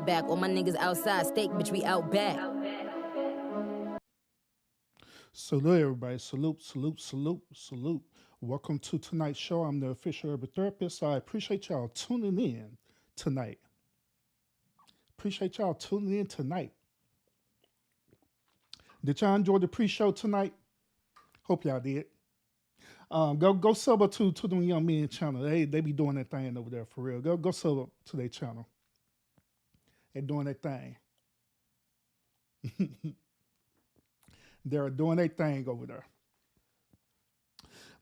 back. All my niggas outside, steak, bitch, we out back. Salute, everybody. Salute, salute, salute, salute. Welcome to tonight's show. I'm the official urban therapist. I appreciate y'all tuning in tonight. Appreciate y'all tuning in tonight. Did y'all enjoy the pre-show tonight? Hope y'all did. Go sub up to the Young Men channel. They be doing that thing over there for real. Go sub up to their channel. They're doing that thing. They're doing their thing over there.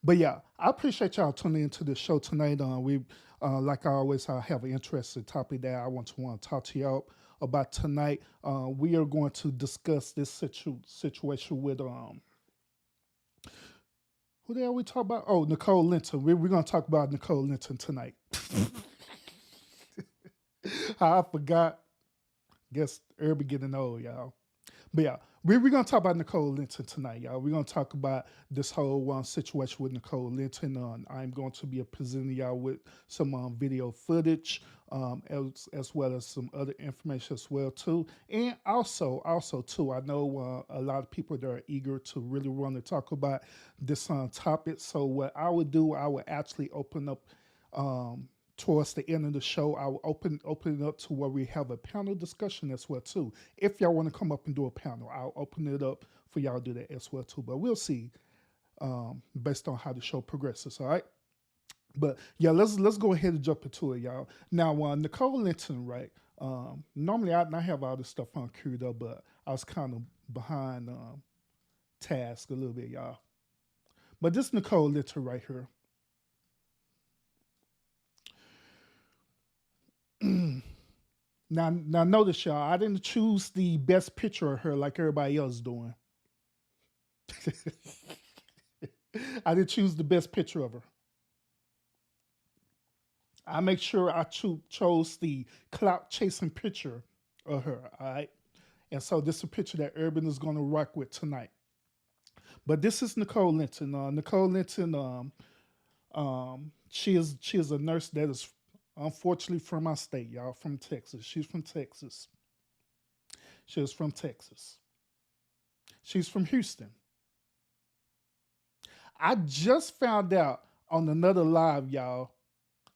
But yeah, I appreciate y'all tuning into the show tonight. Like I always, I have an interesting topic that I want to talk to y'all about tonight. We are going to discuss this situation with who the hell we talk about? Oh, Nicole Linton. We're going to talk about Nicole Linton tonight. I forgot. Guess Irby getting old, y'all. But yeah, we're going to talk about Nicole Linton tonight, y'all. We're going to talk about this whole situation with Nicole Linton. I'm going to be presenting y'all with some video footage, as well as some other information as well too. And also too, I know a lot of people that are eager to really want to talk about this topic. So what I would do, I would actually open up. Towards the end of the show, I will open it up to where we have a panel discussion as well too. If y'all want to come up and do a panel, I'll open it up for y'all to do that as well too. But we'll see based on how the show progresses. All right. But yeah, let's go ahead and jump into it, y'all. Now, Nicole Linton, right? Normally I have all this stuff on queued up, but I was kind of behind task a little bit, y'all. But this Nicole Linton right here. Now notice y'all, I didn't choose the best picture of her like everybody else doing. I didn't choose the best picture of her. I make sure I chose the clout chasing picture of her. All right, and so this is a picture that Urban is going to rock with tonight. But this is Nicole Linton. Nicole Linton, she is a nurse that is unfortunately from my state, y'all, from Texas. She's from Texas. She is from Texas. She's from Houston. I just found out on another live, y'all.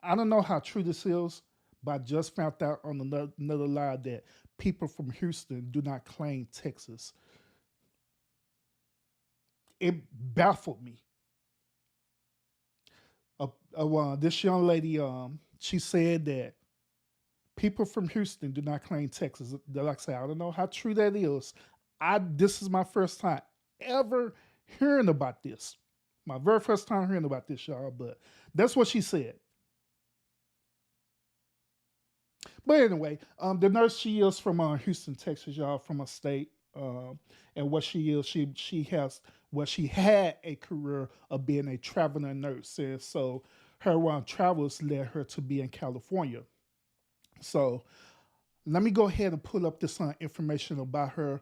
I don't know how true this is, but I just found out on another live that people from Houston do not claim Texas. It baffled me. This young lady, she said that people from Houston do not claim Texas. Like I say, I don't know how true that is. This is my first time ever hearing about this. My very first time hearing about this, y'all. But that's what she said. But anyway, the nurse, she is from Houston, Texas, y'all, from a state. And what she is, she had a career of being a traveling nurse. And so her travels led her to be in California. So let me go ahead and pull up this information about her.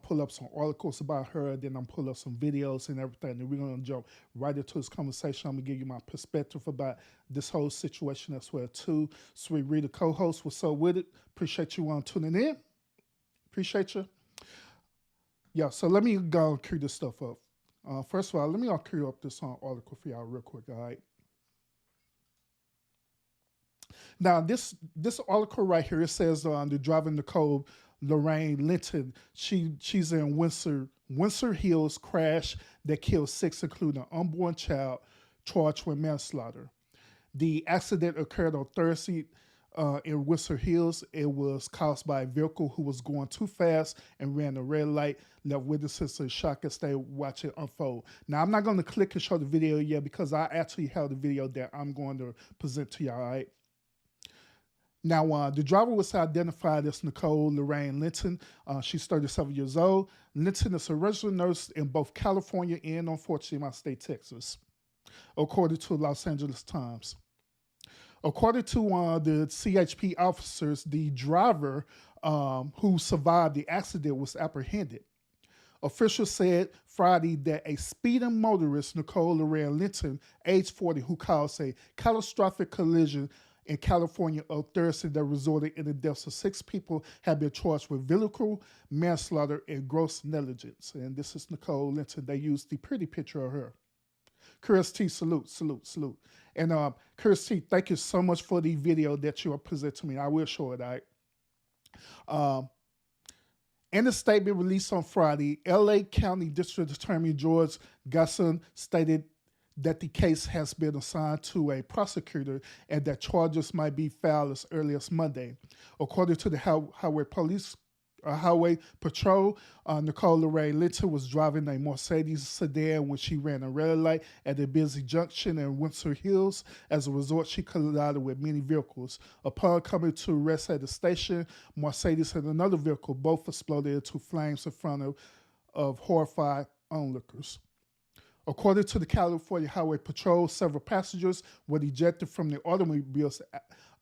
Pull up some articles about her, then I'm pull up some videos and everything. And we're gonna jump right into this conversation. I'm gonna give you my perspective about this whole situation as well too. Sweet Rita, co-host, what's up with it? Appreciate you tuning in. Appreciate you. Yeah, so let me go and cue this stuff up. First of all, let me cue up this article for y'all real quick, all right? Now, this article right here, it says the driver Nicole Lorraine Linton, she's in Windsor Hills crash that killed 6, including an unborn child, charged with manslaughter. The accident occurred on Thursday in Windsor Hills. It was caused by a vehicle who was going too fast and ran a red light, left witnesses in shock as they watch it unfold. Now, I'm not going to click and show the video yet because I actually have the video that I'm going to present to y'all, all right? Now, the driver was identified as Nicole Lorraine Linton. She's 37 years old. Linton is a registered nurse in both California and, unfortunately, my state, Texas, according to Los Angeles Times. According to the CHP officers, the driver who survived the accident was apprehended. Officials said Friday that a speeding motorist, Nicole Lorraine Linton, age 40, who caused a catastrophic collision in California on Thursday that resulted in the deaths of 6 people have been charged with vehicle manslaughter and gross negligence. And this is Nicole Linton. They used the pretty picture of her. Chris T, salute, salute, salute. And Chris T, thank you so much for the video that you are presenting to me. I will show it, all right? In a statement released on Friday, LA County District Attorney George Gasson stated that the case has been assigned to a prosecutor and that charges might be filed as early as Monday. According to the Highway Patrol, Nicole Lorraine Linton was driving a Mercedes sedan when she ran a red light at a busy junction in Windsor Hills. As a result, she collided with many vehicles. Upon coming to rest at the station, Mercedes and another vehicle both exploded into flames in front of horrified onlookers. According to the California Highway Patrol, several passengers were ejected from the automobiles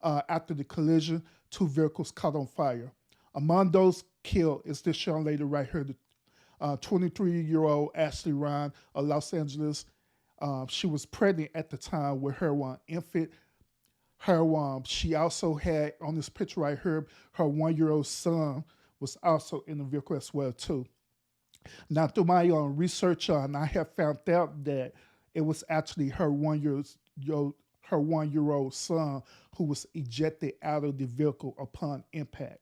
after the collision. 2 vehicles caught on fire. Among those killed is this young lady right here, the 23-year-old Ashley Ryan of Los Angeles. She was pregnant at the time with her infant. She also had, on this picture right here, her 1-year-old son was also in the vehicle as well too. Now, through my research, I have found out that it was actually her 1-year-old son who was ejected out of the vehicle upon impact,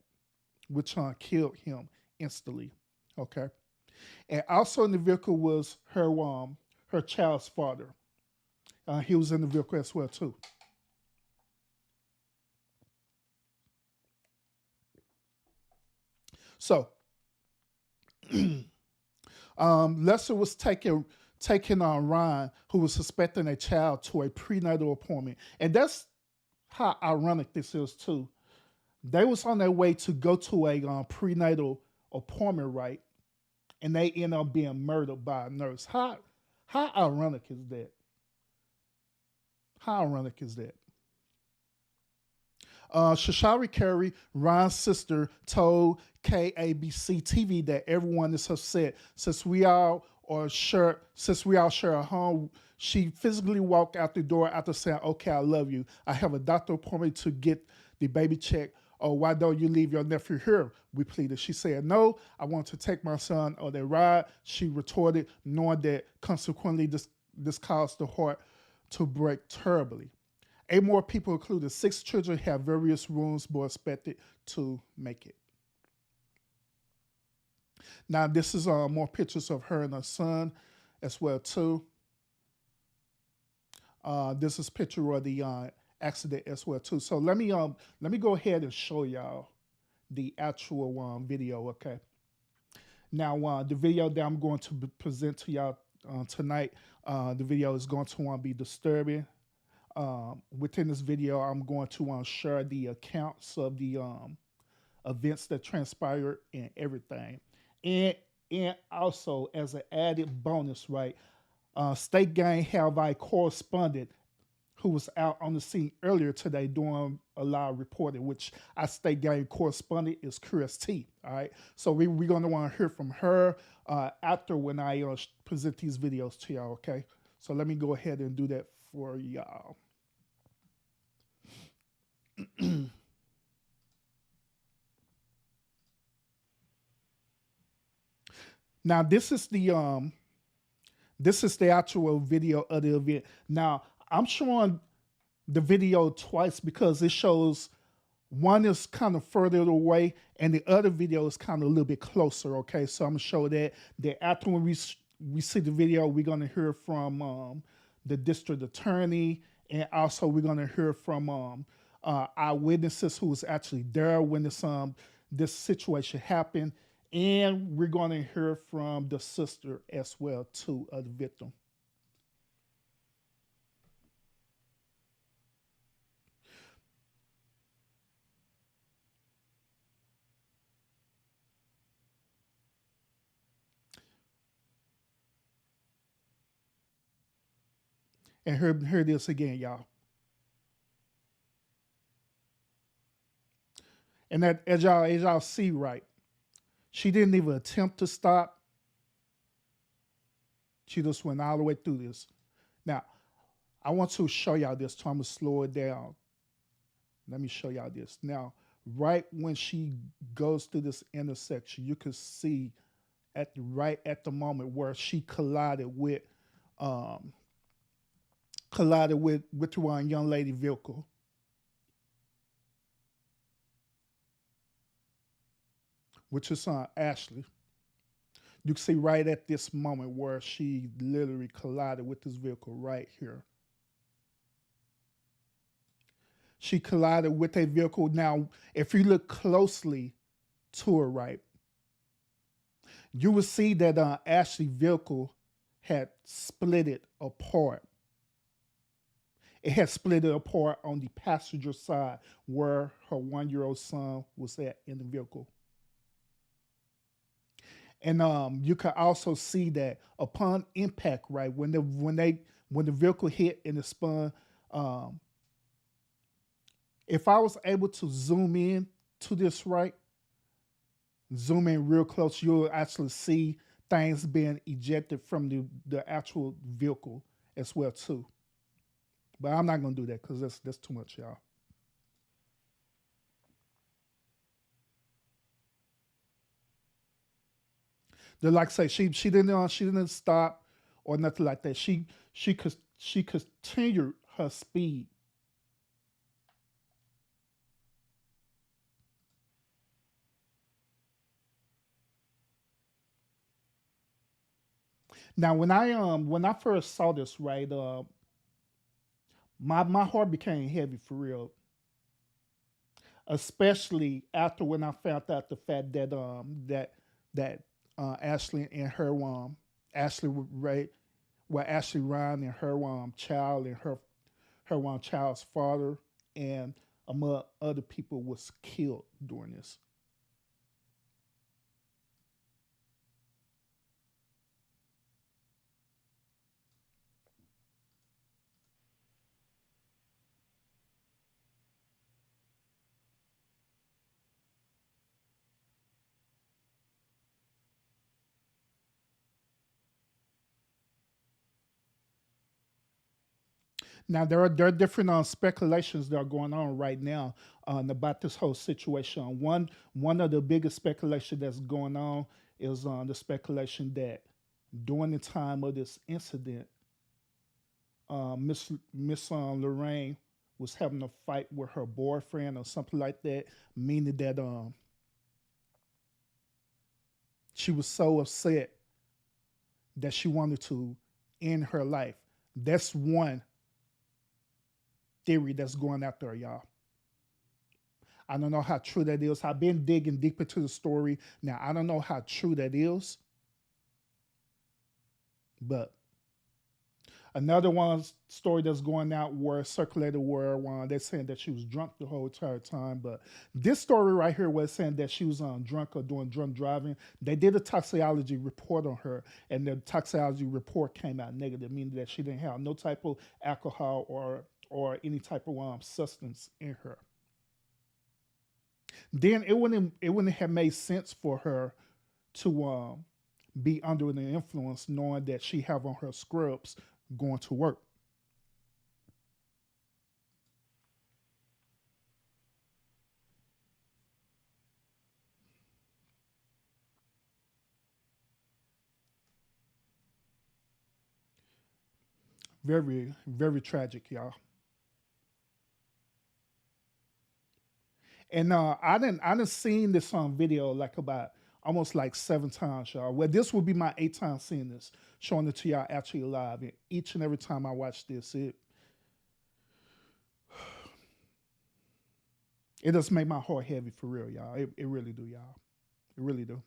which killed him instantly. Okay, and also in the vehicle was her child's father. He was in the vehicle as well too. So, Lester was taking on Ryan, who was suspecting a child, to a prenatal appointment, and that's how ironic this is too. They was on their way to go to a prenatal appointment, right? And they end up being murdered by a nurse. How ironic is that? How ironic is that? Shashari Curry, Ryan's sister, told KABC TV that everyone is upset since we all share a home. She physically walked out the door after saying, "Okay, I love you. I have a doctor appointment to get the baby checked. Oh, why don't you leave your nephew here?" we pleaded. She said, "No, I want to take my son on a ride." She retorted, knowing that consequently this caused the heart to break terribly. 8 more people, including 6 children, have various wounds but expected to make it. Now, this is more pictures of her and her son as well too. This is a picture of the accident as well too. So let me go ahead and show y'all the actual video. Okay. Now the video that I'm going to present to y'all tonight, the video is going to be disturbing. Within this video, I'm going to share the accounts of the events that transpired and everything, and also as an added bonus, right? State Gang have a correspondent who was out on the scene earlier today doing a live reporting, which our State Gang correspondent is Chris T. All right, so we're going to want to hear from her after when I present these videos to y'all. Okay, so let me go ahead and do that for y'all. Now this is the actual video of the event. Now I'm showing the video twice because it shows one is kind of further away and the other video is kind of a little bit closer. Okay, so I'm gonna show that. That after when we see the video, we're gonna hear from the district attorney, and also we're gonna hear from eyewitnesses who was actually there when this situation happened, and we're gonna hear from the sister as well too of the victim. And hear this again, y'all. And that as y'all see, right, she didn't even attempt to stop. She just went all the way through this. Now, I want to show y'all this, so I'm gonna slow it down. Let me show y'all this. Now, right when she goes through this intersection, you can see right at the moment where she um collided with one young lady vehicle, which is Ashley. You can see right at this moment where she literally collided with this vehicle right here. She collided with a vehicle. Now, if you look closely to her right, you will see that Ashley vehicle had split it apart. It had split it apart on the passenger side where her 1-year-old son was at in the vehicle. And you can also see that upon impact, right when the vehicle hit and it spun, um, if I was able to zoom in to this right, zoom in real close, you'll actually see things being ejected from the actual vehicle as well too. But I'm not gonna do that because that's too much, y'all. Like I say, she didn't stop or nothing like that. She continued her speed. Now when I first saw this, right, my heart became heavy for real, especially after when I found out the fact that that Ashley and her Ashley Ray, well Ashley Ryan and her child and her one child's father and among other people was killed during this. Now there are different speculations that are going on right now about this whole situation. One of the biggest speculation that's going on is the speculation that during the time of this incident, Miss Lorraine was having a fight with her boyfriend or something like that, meaning that she was so upset that she wanted to end her life. That's one theory that's going out there, y'all. I don't know how true that is. I've been digging deep into the story. Now, I don't know how true that is, but another one story that's going out where circulated where they're saying that she was drunk the whole entire time. But this story right here was saying that she was drunk or doing drunk driving. They did a toxicology report on her, and the toxicology report came out negative, meaning that she didn't have no type of alcohol or any type of substance in her. Then it wouldn't have made sense for her to be under the influence, knowing that she have on her scrubs going to work. Very, very tragic, y'all. And I didn't seen this on video like about almost like 7 times, y'all. Well, this will be my 8th time seeing this, showing it to y'all actually live. And each and every time I watch this, it does make my heart heavy for real, y'all. It really do, y'all. It really do.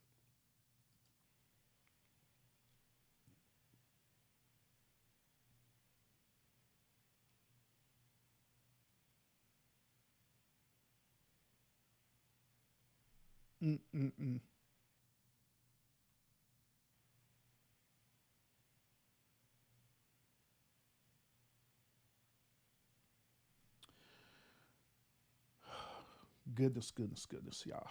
Mm-mm-mm. Goodness, goodness, goodness, y'all.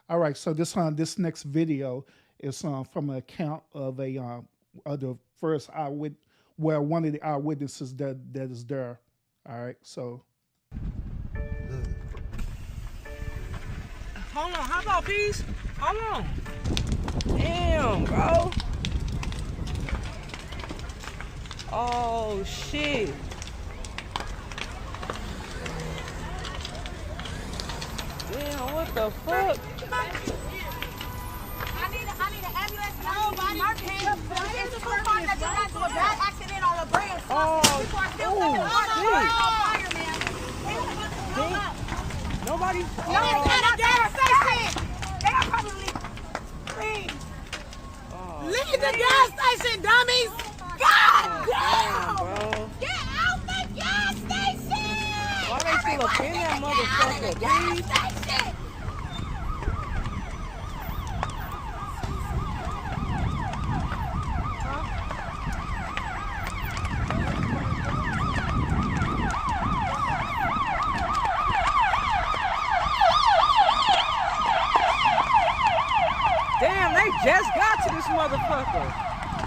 All right, so this next video is from an account of the first eyewitness, well, one of the eyewitnesses that is there. All right, so hold on, how about peace? Hold on. Damn, bro. Oh shit. Damn, what the fuck? I need an ambulance. Nobody came. It's too far that you got to a bad accident on a brand. Oh, People are still shit. Nobody. No, it's not a gas station. They are probably. Please. Leave the gas station, dummies. God damn. Bro. Get out the gas station. Why they still up in that motherfucker, Gas please? station. Damn, they just got to this motherfucker.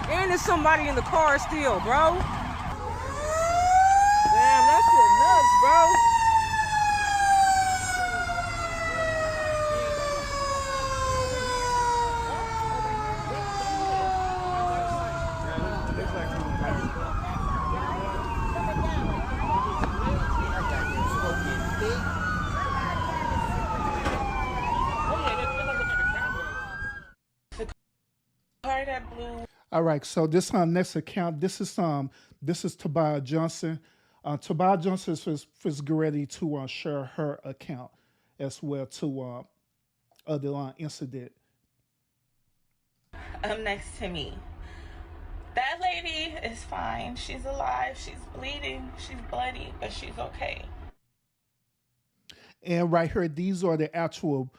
And there's somebody in the car still, bro. Damn, that shit nuts, bro. all right, so this next account, this is Tobiah Johnson. Tobiah Johnson is ready to share her account as well to of the incident. Next to me. That lady is fine. She's alive. She's bleeding. She's bloody, but she's okay. And right here, these are the actual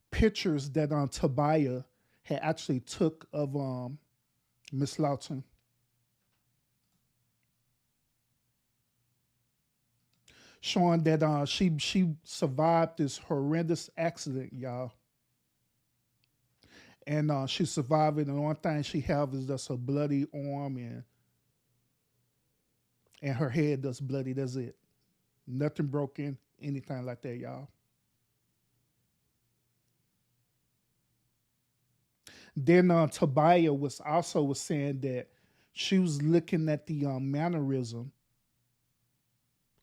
pictures that Tobiah had actually took of Miss Lawton. Showing that she survived this horrendous accident, y'all. And she survived it, and the one thing she have is just a bloody arm and her head that's bloody. That's it. Nothing broken, anything like that, y'all. Then Tobiah was saying that she was looking at the mannerism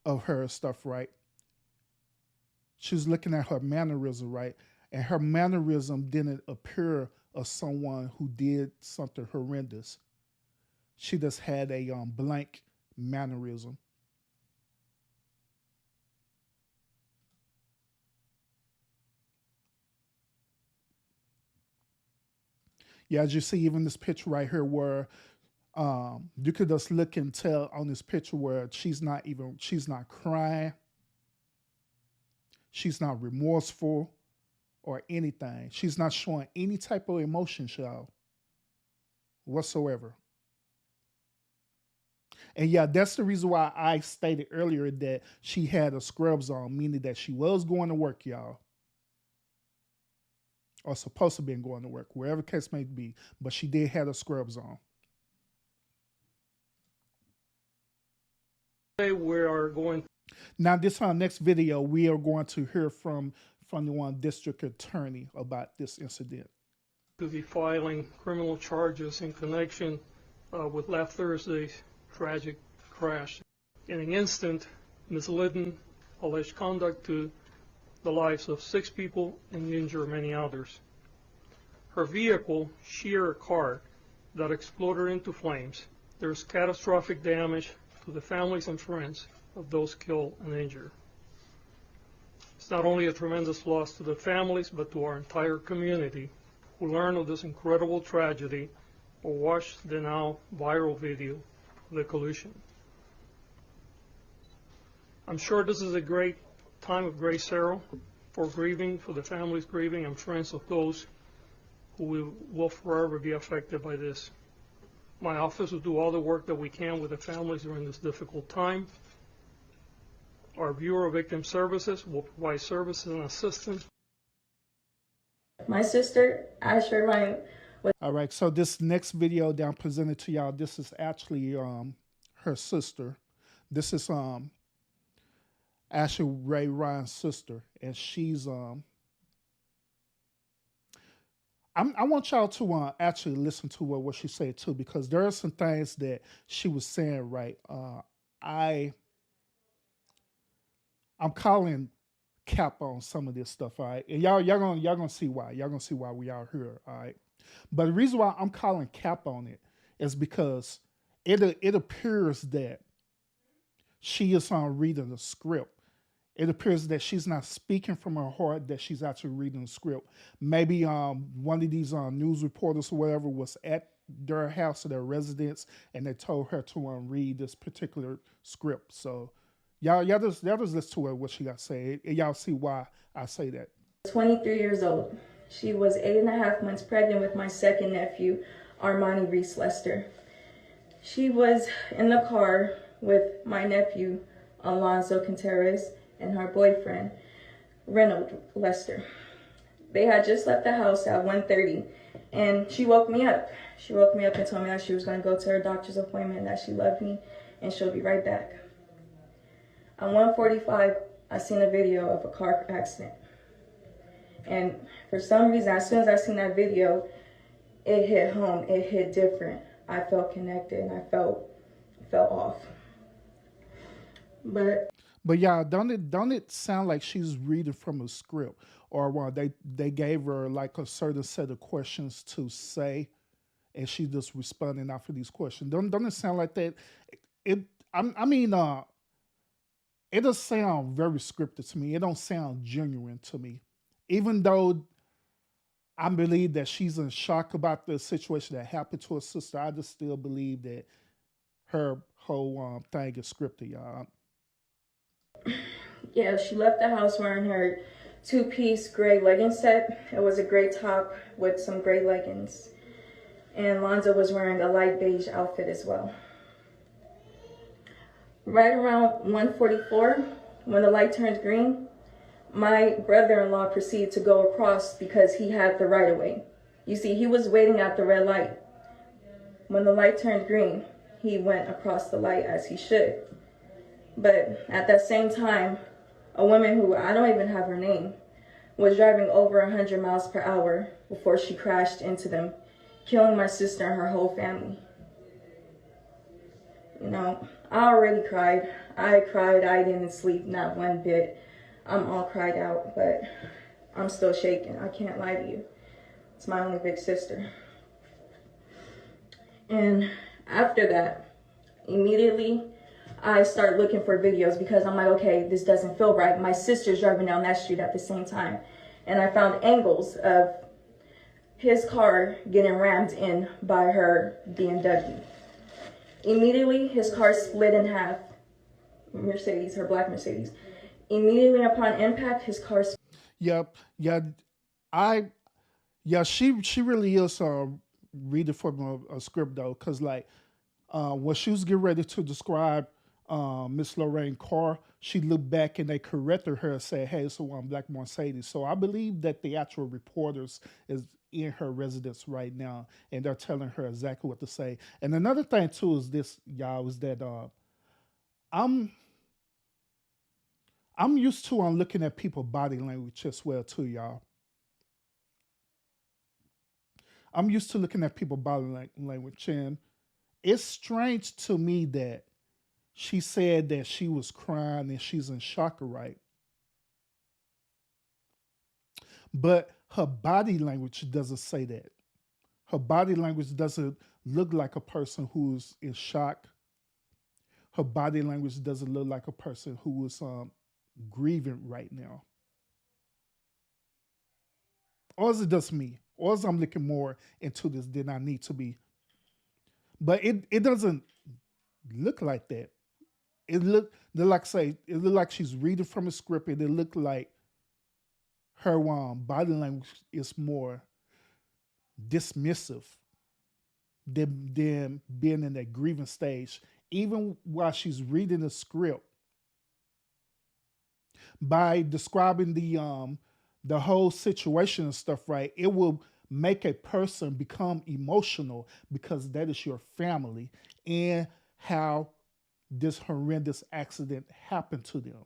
of her stuff, right? She was looking at her mannerism, right? And her mannerism didn't appear of someone who did something horrendous. She just had a blank mannerism. Yeah, as you see, even this picture right here where you could just look and tell on this picture where she's not crying. She's not remorseful or anything. She's not showing any type of emotion, y'all, whatsoever. And yeah, that's the reason why I stated earlier that she had her scrubs on, meaning that she was going to work, y'all. Or supposed to be going to work, wherever the case may be. But she did have her scrubs on. We are going. Now, this next video, we are going to hear from the one district attorney about this incident. To be filing criminal charges in connection with last Thursday's tragic crash. In an instant, Ms. Linton alleged conduct to the lives of 6 people and injured many others. Her vehicle sheared a car that exploded into flames. There is catastrophic damage to the families and friends of those killed and injured. It's not only a tremendous loss to the families, but to our entire community who learned of this incredible tragedy or watched the now viral video of the collision. I'm sure this is a great time of great sorrow for grieving, for the families grieving, and friends of those who will forever be affected by this. My office will do all the work that we can with the families during this difficult time. Our Bureau of Victim Services will provide services and assistance. My sister, Asher Ryan, was All right, so this next video that I'm presenting to y'all, this is actually her sister. This is Asher Ray Ryan's sister, and she's I want y'all to actually listen to what she said too, because there are some things that she was saying right. I'm calling cap on some of this stuff, all right? And y'all gonna see why. Y'all gonna see why we out here, all right? But the reason why I'm calling cap on it is because it appears that she is reading the script. It appears that she's not speaking from her heart, that she's actually reading the script. Maybe one of these news reporters or whatever was at their house or their residence, and they told her to read this particular script. So y'all just listen to what she got to say, and y'all see why I say that. 23 years old. She was 8.5 months pregnant with my second nephew, Armani Reese Lester. She was in the car with my nephew, Alonzo Contreras, and her boyfriend, Reynold Lester. They had just left the house at 1:30, and she woke me up. She woke me up and told me that she was going to go to her doctor's appointment, that she loved me, and she'll be right back. At 1:45, I seen a video of a car accident. And for some reason, as soon as I seen that video, it hit home. It hit different. I felt connected, and I felt off. But yeah, don't it sound like she's reading from a script, or they gave her like a certain set of questions to say, and she just responding out for these questions? Don't it sound like that? It does sound very scripted to me. It don't sound genuine to me, even though I believe that she's in shock about the situation that happened to her sister. I just still believe that her whole thing is scripted, y'all. Yeah, she left the house wearing her two-piece gray legging set. It was a gray top with some gray leggings. And Lonzo was wearing a light beige outfit as well. Right around 1:44, when the light turned green, my brother-in-law proceeded to go across because he had the right-of-way. You see, he was waiting at the red light. When the light turned green, he went across the light as he should. But at that same time, a woman who I don't even have her name was driving over 100 miles per hour before she crashed into them, killing my sister and her whole family. You know, I already cried. I didn't sleep, not one bit. I'm all cried out, but I'm still shaking. I can't lie to you. It's my only big sister. And after that, immediately, I start looking for videos because I'm like, okay, this doesn't feel right. My sister's driving down that street at the same time. And I found angles of his car getting rammed in by her BMW. Immediately, his car split in half. Mercedes, her black Mercedes. Immediately upon impact, his car split. Yep. She really is reading from a script though, because like when she was getting ready to describe Miss Lorraine Carr, she looked back and they corrected her and said, hey, it's a black Mercedes. So I believe that the actual reporters is in her residence right now, and they're telling her exactly what to say. And another thing too is this, y'all, is that I'm used to looking at people's body language as well too, y'all. I'm used to looking at people's body language, and it's strange to me that she said that she was crying and she's in shock, right? But her body language doesn't say that. Her body language doesn't look like a person who's in shock. Her body language doesn't look like a person who is grieving right now. Or is it just me? Or is I'm looking more into this than I need to be? But it doesn't look like that. It look like she's reading from a script, and it looked like her body language is more dismissive than being in that grieving stage, even while she's reading the script. By describing the whole situation and stuff, right? It will make a person become emotional because that is your family and how this horrendous accident happened to them.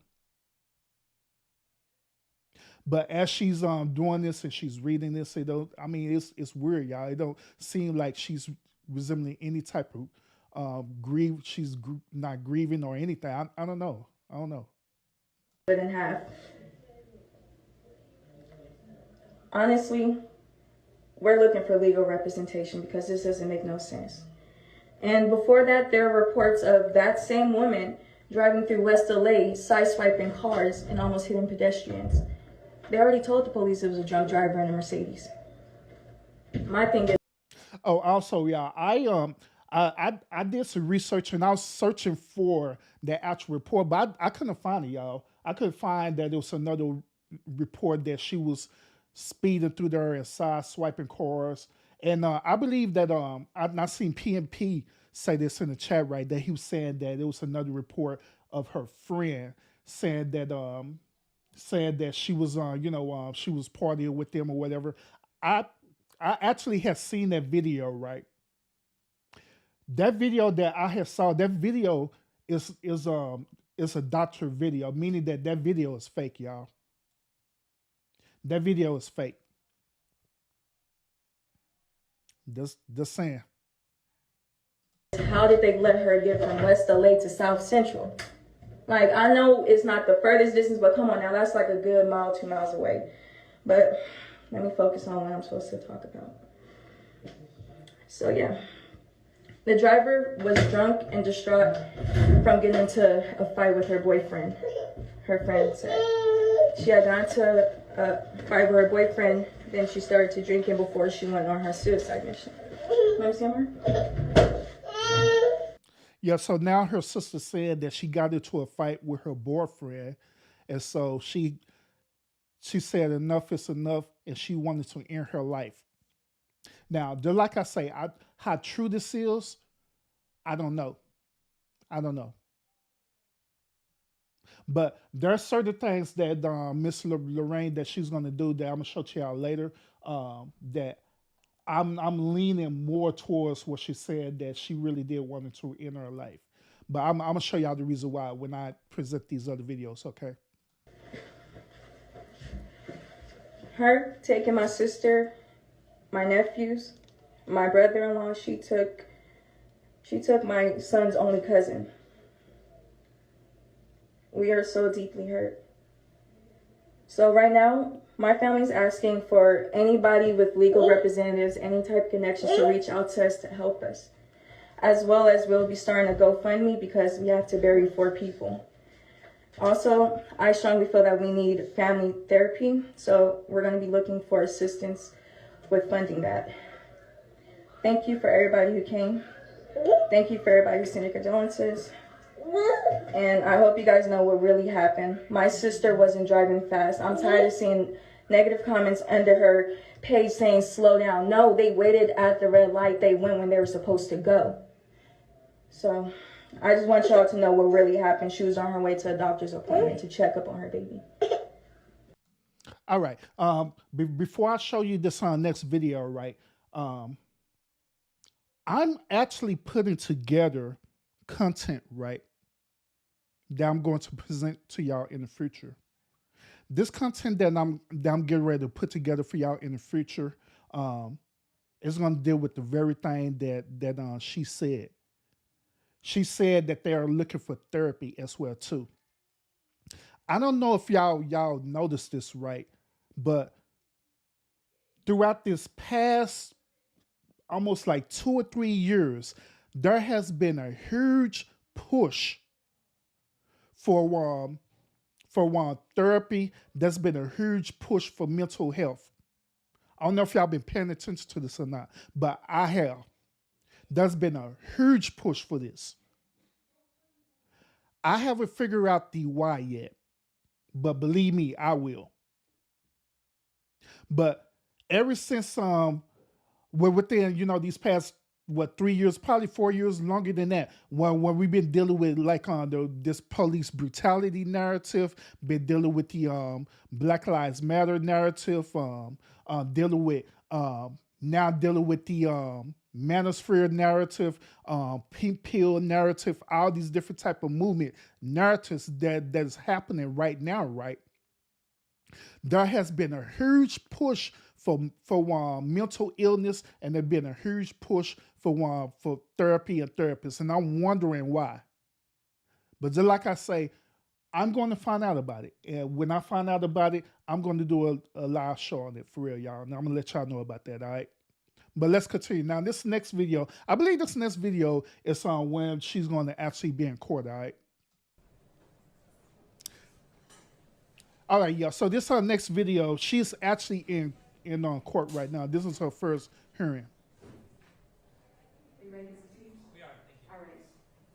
But as she's doing this and she's reading this, it don't. I mean, it's weird, y'all. It don't seem like she's resembling any type of grief. She's not grieving or anything. I don't know. I don't know. Split in half. Honestly, we're looking for legal representation because this doesn't make no sense. And before that, there are reports of that same woman driving through West LA, sideswiping cars and almost hitting pedestrians. They already told the police it was a drunk driver in a Mercedes. My thing is. Oh, also, yeah, I did some research and I was searching for the actual report, but I couldn't find it, y'all. I couldn't find that there was another report that she was speeding through there and side swiping cars. And I believe that I've not seen PMP say this in the chat, right? That he was saying that there was another report of her friend saying that she was she was partying with them or whatever. I actually have seen that video, right? That video that I have saw, that video is a doctor video, meaning that video is fake, y'all. That video is fake. Just saying. How did they let her get from West LA to South Central? Like, I know it's not the furthest distance, but come on now, that's like a good mile, 2 miles away. But let me focus on what I'm supposed to talk about. So yeah, the driver was drunk and distraught from getting into a fight with her boyfriend. Her friend said she had gone to a fight with her boyfriend, then she started to drinking before she went on her suicide mission. Let me see her. Yeah, so now her sister said that she got into a fight with her boyfriend, and so she said enough is enough, and she wanted to end her life. Now, like I say, how true this is, I don't know. I don't know. But there are certain things that Miss Lorraine that she's gonna do that I'm gonna show to y'all later. That I'm leaning more towards what she said that she really did want to end her life. But I'm gonna show y'all the reason why when I present these other videos. Okay. Her taking my sister, my nephews, my brother-in-law. She took my son's only cousin. We are so deeply hurt. So right now, my family's asking for anybody with legal representatives, any type of connections to reach out to us to help us. As well as we'll be starting a GoFundMe because we have to bury 4 people. Also, I strongly feel that we need family therapy. So we're going to be looking for assistance with funding that. Thank you for everybody who came. Thank you for everybody who sent their condolences. And I hope you guys know what really happened. My sister wasn't driving fast. I'm tired of seeing negative comments under her page saying slow down. No, they waited at the red light. They went when they were supposed to go. So I just want y'all to know what really happened. She was on her way to a doctor's appointment to check up on her baby. All right. Before I show you this next video, right? I'm actually putting together content, right, that I'm going to present to y'all in the future. This content that I'm getting ready to put together for y'all in the future is going to deal with the very thing that she said. She said that they are looking for therapy as well too. I don't know if y'all noticed this, right, but throughout this past almost like 2 or 3 years, there has been a huge push for therapy. There's been a huge push for mental health. I don't know if y'all been paying attention to this or not, but I have. There's been a huge push for this. I haven't figured out the why yet, but believe me, I will. But ever since we're within these past what 3 years, probably 4 years longer than that. When we've been dealing with like this police brutality narrative, been dealing with the Black Lives Matter narrative, dealing with now dealing with the manosphere narrative, pink pill narrative, all these different type of movement narratives that's happening right now, right? There has been a huge push for mental illness, and there's been a huge push for therapy and therapists, and I'm wondering why. But just like I say, I'm going to find out about it, and when I find out about it, I'm going to do a live show on it for real, y'all, and I'm gonna let y'all know about that. All right. But let's continue. Now, this next video, I believe this next video is on when she's going to actually be in court. All right. All right, yeah. So this is her next video. She's actually in court right now. This is her first hearing. Are you ready to proceed? We are, thank you. All right.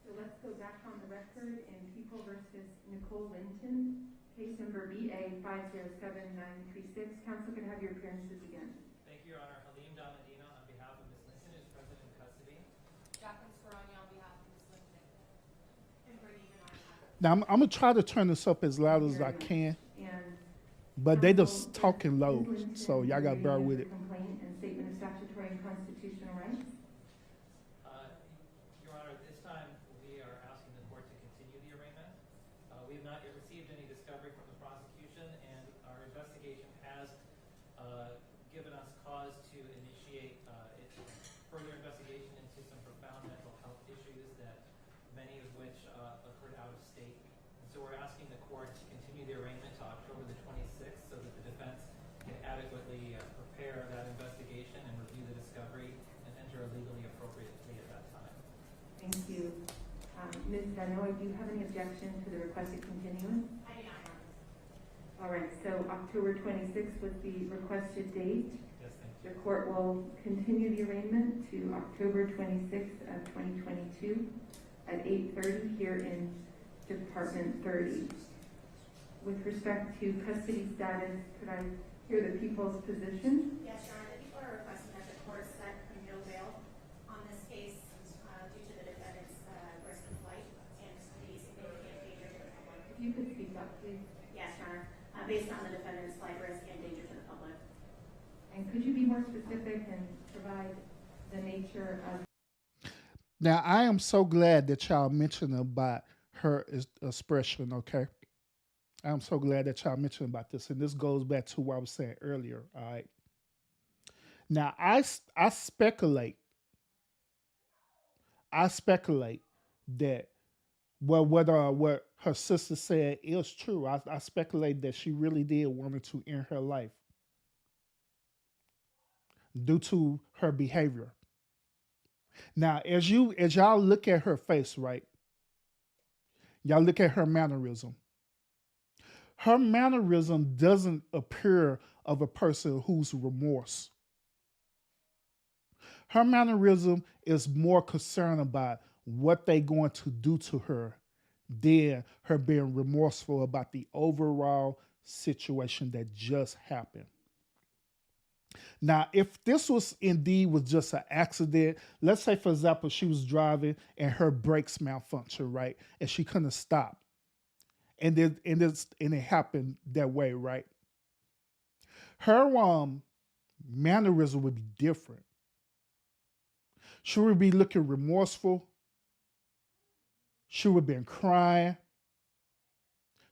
So let's go back on the record in People versus Nicole Linton, case number BA 507936. Counsel can have your appearances again. Thank you, Your Honor. Halim Dalmadina on behalf of Ms. Linton is present in custody. Jacqueline Speroni on behalf of Ms. Linton. And Brittany and Now, I'm going to try to turn this up as loud as I can, but they just talking low, so y'all got to bear with it. Complaint and statement of statutory and constitutional rights. Your Honor, this time we are asking the court to continue the arraignment. We have not yet received any discovery from the prosecution, and our investigation has given us cause to initiate further investigation into some profound mental health issues that many of which occurred out of state. And so we're asking the court to continue the arraignment to October the 26th so that the defense can adequately prepare that investigation and review the discovery and enter a legally appropriate plea at that time. Thank you. Ms. Vanoy, do you have any objection to the requested continuance? I do not. All right, so October 26th was the requested date. Yes, thank you. The court will continue the arraignment to October 26th of 2022 at 8:30 here in Department 30. With respect to custody status, could I hear the people's position? Yes, Your Honor, the people are requesting that the court set a no bail on this case due to the defendant's risk of flight and the significant danger to the public. If you could speak up, please. Yes, Your Honor, based on the defendant's flight risk and danger to the public. And could you be more specific and provide the nature of... Now, I am so glad that y'all mentioned about her expression, okay? I'm so glad that y'all mentioned about this, and this goes back to what I was saying earlier, all right? Now, I speculate that what her sister said is true. I speculate that she really did want to end her life due to her behavior. Now, as y'all look at her face, right? Y'all look at her mannerism. Her mannerism doesn't appear of a person who's remorse. Her mannerism is more concerned about what they going to do to her than her being remorseful about the overall situation that just happened. Now, if this was just an accident, let's say, for example, she was driving and her brakes malfunctioned, right? And she couldn't stop. And it happened that way, right? Her mannerism would be different. She would be looking remorseful. She would have been crying.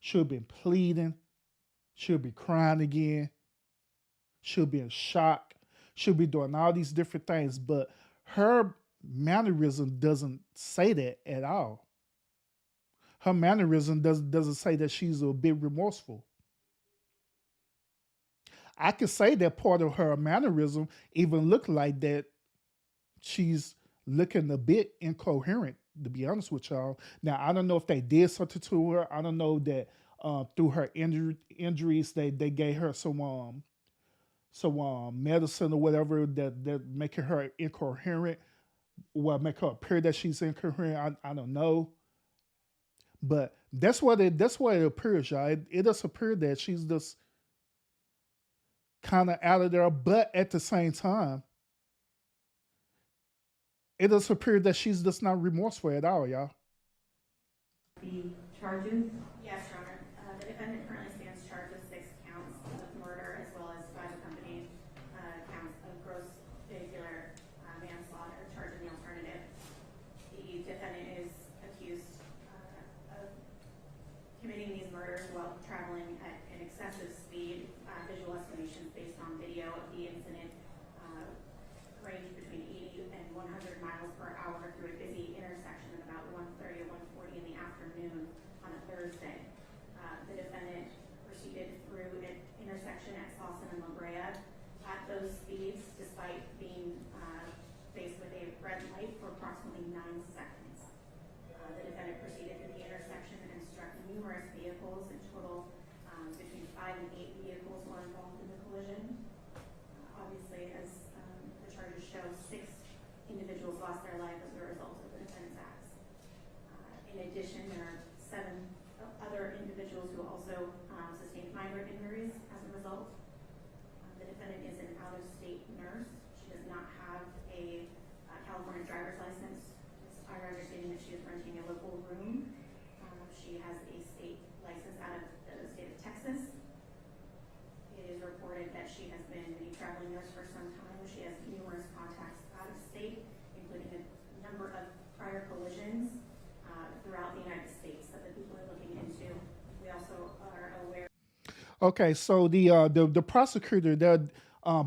She would have been pleading. She would be crying again. She'll be in shock. She'll be doing all these different things, but her mannerism doesn't say that at all. Her mannerism doesn't say that she's a bit remorseful. I could say that part of her mannerism even look like that she's looking a bit incoherent, to be honest with y'all. Now, I don't know if they did something to her. I don't know that through her injuries, they gave her some medicine or whatever that making her incoherent, or make her appear that she's incoherent. I don't know, but that's what it appears, y'all. It does appear that she's just kind of out of there, but at the same time, it does appear that she's just not remorseful at all, y'all. The charges? Yes, Your Honor. The defendant currently stands charged with 6 counts of murder as well as 5 accompanied counts of gross vehicular manslaughter, charged in the alternative. The defendant is accused of committing these murders while traveling at an excessive speed. Visual estimations based on video of the incident range between 80 and 100 miles per hour through a busy intersection at about 1:30 or 1:40 in the afternoon on a Thursday. The defendant proceeded through an intersection at Slauson and La Brea at those speeds, despite being faced with a red light for approximately 9 seconds. The defendant proceeded through the intersection and struck numerous vehicles. In total, between 5 and 8 vehicles were involved in the collision. Obviously, as the charges show, 6 individuals lost their life as a result of the defendant's acts. In addition, there are 7 other individuals who also sustained minor injuries as a result. The defendant is an out-of-state nurse. She does not have a California driver's license. It's our understanding that she is renting a local room. She has a state license out of the state of Texas. It is reported that she has been a traveling nurse for some time. She has numerous contacts out of state, including a number of prior collisions throughout the United States that the people are looking into. We also are aware. Okay, so the prosecutor, they're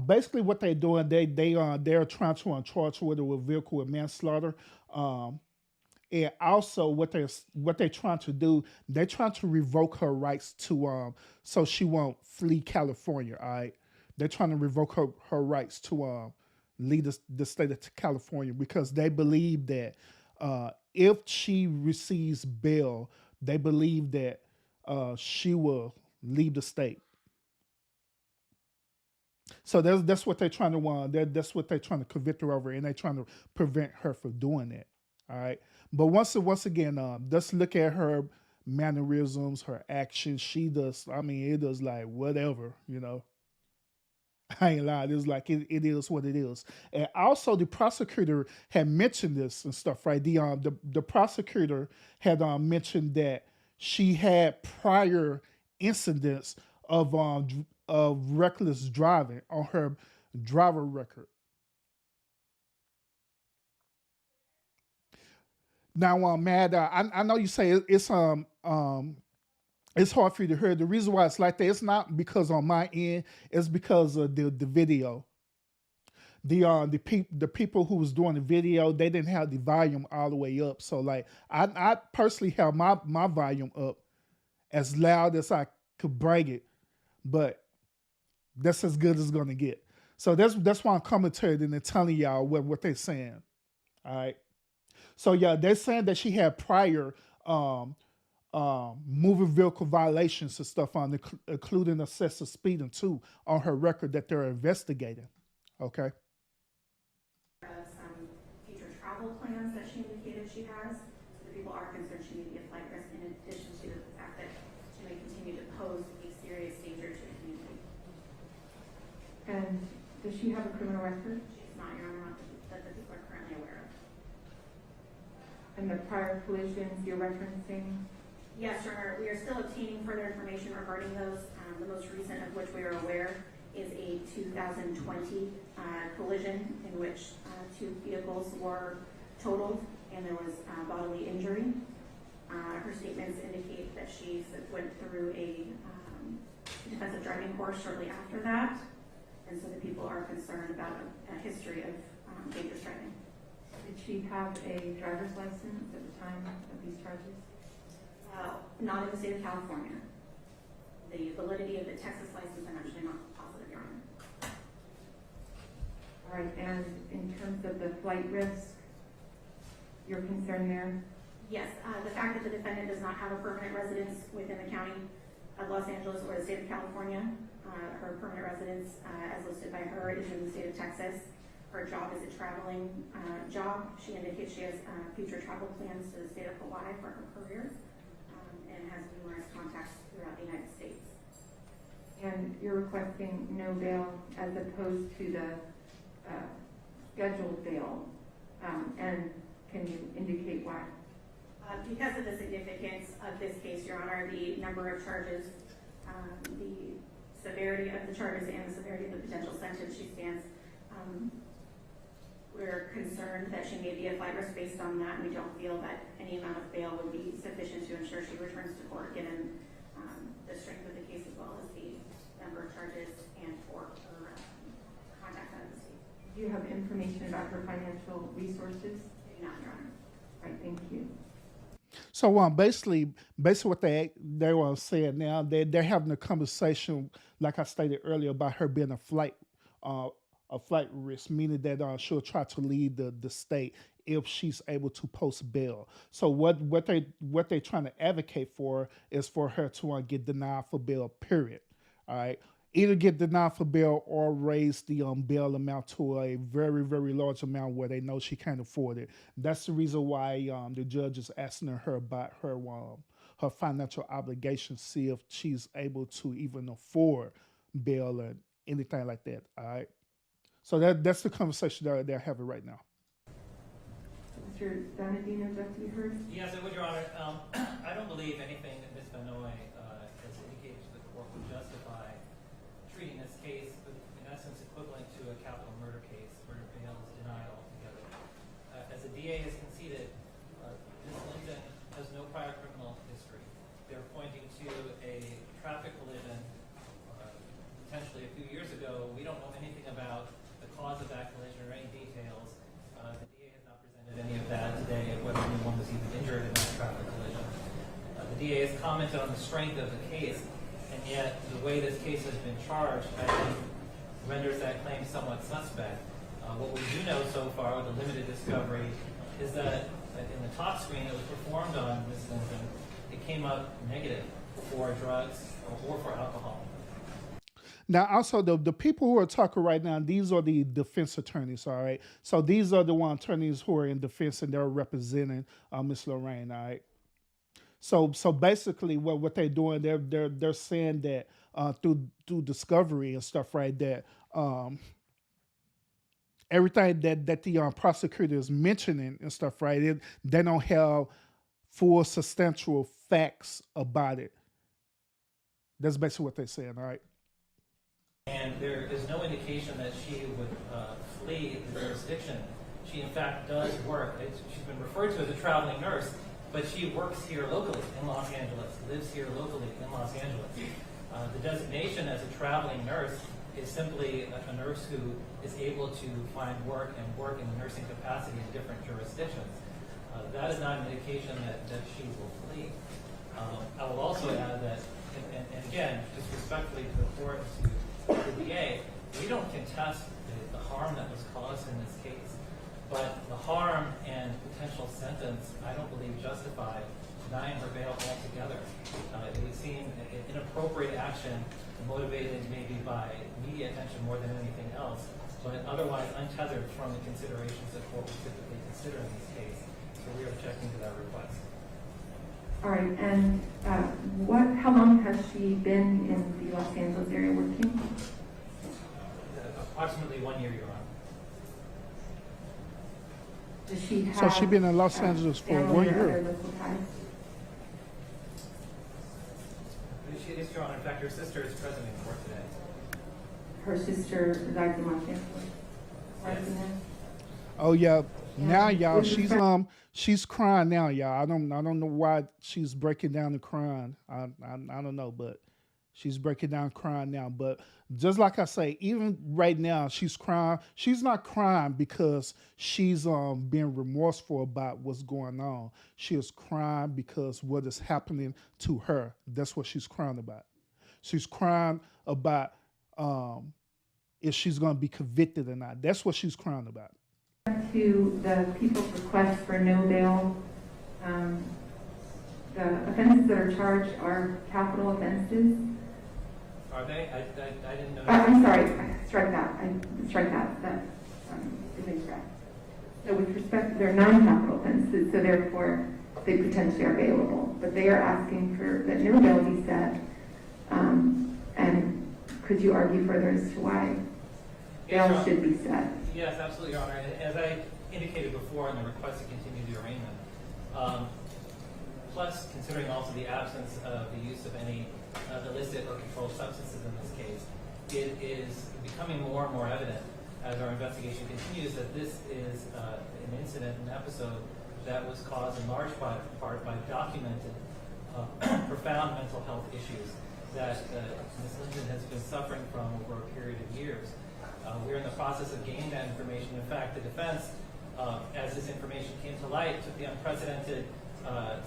basically what they're doing. They're trying to charge her with a vehicle with manslaughter. And also what they're trying to do, they're trying to revoke her rights to so she won't flee California. All right, they're trying to revoke her rights to leave the state of California because they believe that if she receives bail, they believe that she will leave the state. So that's what they're trying to that's what they're trying to convict her over, and they're trying to prevent her from doing that. All right, but once again, let's look at her mannerisms, her actions. She does. I mean, it does like whatever, you know. I ain't lying. It's like it is what it is. And also, the prosecutor had mentioned this and stuff, right? The prosecutor had mentioned that she had prior incidents of reckless driving on her driver record. Now, Mad, I know you say it's hard for you to hear. The reason why it's like that, it's not because on my end, it's because of the video. The people who was doing the video, they didn't have the volume all the way up. So like I personally have my volume up as loud as I could bring it, but that's as good as it's gonna get. So that's why I'm commentating and telling y'all what they're saying. All right. So yeah, they're saying that she had prior moving vehicle violations and stuff on, including excessive speeding too, on her record that they're investigating. Okay. Some future travel plans that she indicated she has. So the people are concerned she may be a flight risk, in addition to the fact that she may continue to pose a serious danger to the community. And does she have a criminal record? She's not, Your Honor, that the people are currently aware of. And the prior collisions you're referencing? Yes, Your Honor. We are still obtaining further information regarding those. The most recent of which we are aware is a 2020 collision in which 2 vehicles were totaled and there was bodily injury. Her statements indicate that she went through a defensive driving course shortly after that, and so the people are concerned about a history of dangerous driving. Did she have a driver's license at the time of these charges? Not in the state of California. The validity of the Texas license, I'm actually not positive, Your Honor. All right, and in terms of the flight risk, you're concerned there? Yes, the fact that the defendant does not have a permanent residence within the county of Los Angeles or the state of California. Her permanent residence, as listed by her, is in the state of Texas. Her job is a traveling job. She indicates she has future travel plans to the state of Hawaii for her career, and has numerous contacts throughout the United States. And you're requesting no bail as opposed to the scheduled bail And can you indicate why? Because of the significance of this case, Your Honor, the number of charges, the severity of the charges, and the severity of the potential sentence she stands, we're concerned that she may be at flight risk based on that, and we don't feel that any amount of bail would be sufficient to ensure she returns to court, given the strength of the case as well as the number of charges and for her contact out of the state. Do you have information about her financial resources? Maybe not, Your Honor. Right, thank you. So basically what they were saying now, they're having a conversation, like I stated earlier, about her being a flight risk, meaning that she'll try to leave the state if she's able to post bail. So what they're trying to advocate for is for her to get denied for bail, period. All right. Either get denied for bail or raise the bail amount to a very, very large amount where they know she can't afford it. That's the reason why the judge is asking her about her financial obligations, see if she's able to even afford bail or anything like that. All right. So that's the conversation they're having right now. Mr. Donadino, would that be heard? Yes, I would, Your Honor. I don't believe anything that Ms. Benoit has indicated to the court would justify treating this case, in essence, equivalent to a capital murder case where bail is denied altogether. As the DA has conceded, Ms. Linton has no prior criminal history. They're pointing to a traffic collision potentially a few years ago. We don't know anything about the cause of that collision or any details. The DA has not presented any of that today, whether anyone was even injured in that traffic collision. The DA has commented on the strength of the case, and yet the way this case has been charged, I think, renders that claim somewhat suspect. What we do know so far with the limited discovery is that in the top screen that was performed on Ms. Linton, it came up negative for drugs or for alcohol. Now, also, the people who are talking right now, these are the defense attorneys, all right? So these are the attorneys who are in defense, and they're representing Ms. Lorraine, all right? So basically what they're doing, they're saying that through discovery and stuff, right, that everything that the prosecutor is mentioning and stuff, right, they don't have full substantial facts about it. That's basically what they're saying, all right? And there is no indication that she would flee the jurisdiction. She, in fact, does work. She's been referred to as a traveling nurse, but she works here locally in Los Angeles, lives here locally in Los Angeles. The designation as a traveling nurse is simply a nurse who is able to find work and work in a nursing capacity in different jurisdictions. That is not an indication that she will flee. I will also add that, and again, just respectfully to the court, to the DA, we don't contest the harm that was caused in this case, but the harm and potential sentence, I don't believe, justify denying her bail altogether. It would seem an inappropriate action, motivated maybe by media attention more than anything else, but otherwise untethered from the considerations that court would typically consider in this case. So we are objecting to that request. All right, and how long has she been in the Los Angeles area working? Approximately 1 year, Your Honor. Does she have? So she's been in Los Angeles for 1 year. She is, Your Honor. In fact, her sister is present in court today. Her sister resides in Los Angeles. Yes. Oh yeah. Now, y'all, she's crying now, y'all. I don't know why she's breaking down and crying. I don't know, but she's breaking down crying now. But just like I say, even right now, she's crying. She's not crying because she's being remorseful about what's going on. She is crying because what is happening to her. That's what she's crying about. She's crying about if she's going to be convicted or not. That's what she's crying about. To the people's request for no bail, the offenses that are charged are capital offenses. Are they? I didn't know. I'm sorry, strike that. That is incorrect. So with respect, they're non-capital offenses, so therefore they potentially are bailable. But they are asking for that no bail be set. And could you argue further as to why bail should be set? Yes, absolutely, Your Honor. As I indicated before in the request to continue the arraignment. Plus, considering also the absence of the use of any illicit or controlled substances in this case, it is becoming more and more evident as our investigation continues that this is an incident, an episode that was caused in large part by documented profound mental health issues that Ms. Linton has been suffering from over a period of years. We're in the process of gaining that information. In fact, the defense, as this information came to light, took the unprecedented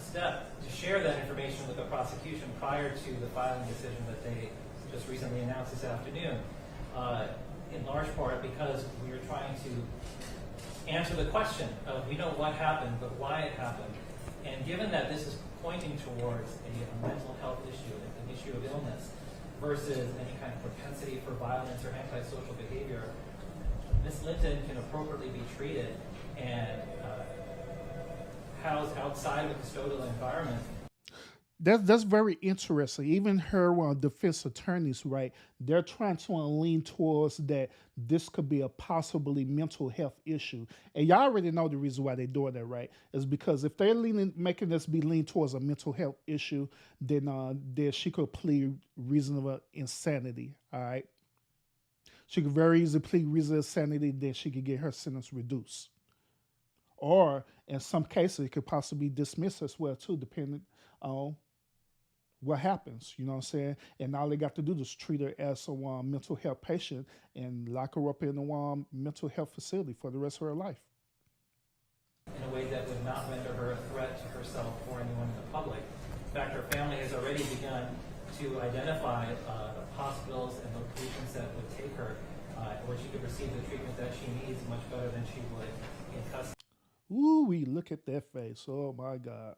step to share that information with the prosecution prior to the filing decision that they just recently announced this afternoon, in large part because we are trying to answer the question of, we know what happened, but why it happened. And given that this is pointing towards a mental health issue, an issue of illness, versus any kind of propensity for violence or antisocial behavior, Ms. Linton can appropriately be treated and housed outside of a custodial environment. That's very interesting. Even her defense attorneys, right? They're trying to lean towards that this could be a possibly mental health issue, and y'all already know the reason why they're doing that, right? Is because if they're making this be lean towards a mental health issue, then she could plead reasonable insanity. All right, she could very easily plead reasonable insanity. Then she could get her sentence reduced, or in some cases, it could possibly be dismissed as well too, depending on what happens, you know what I'm saying? And all they got to do is treat her as a mental health patient and lock her up in a mental health facility for the rest of her life. In a way that would not render her a threat to herself or anyone in the public. In fact, her family has already begun to identify hospitals and locations that would take her, where she could receive the treatment that she needs much better than she would in custody. Ooh, we look at that face. Oh my God.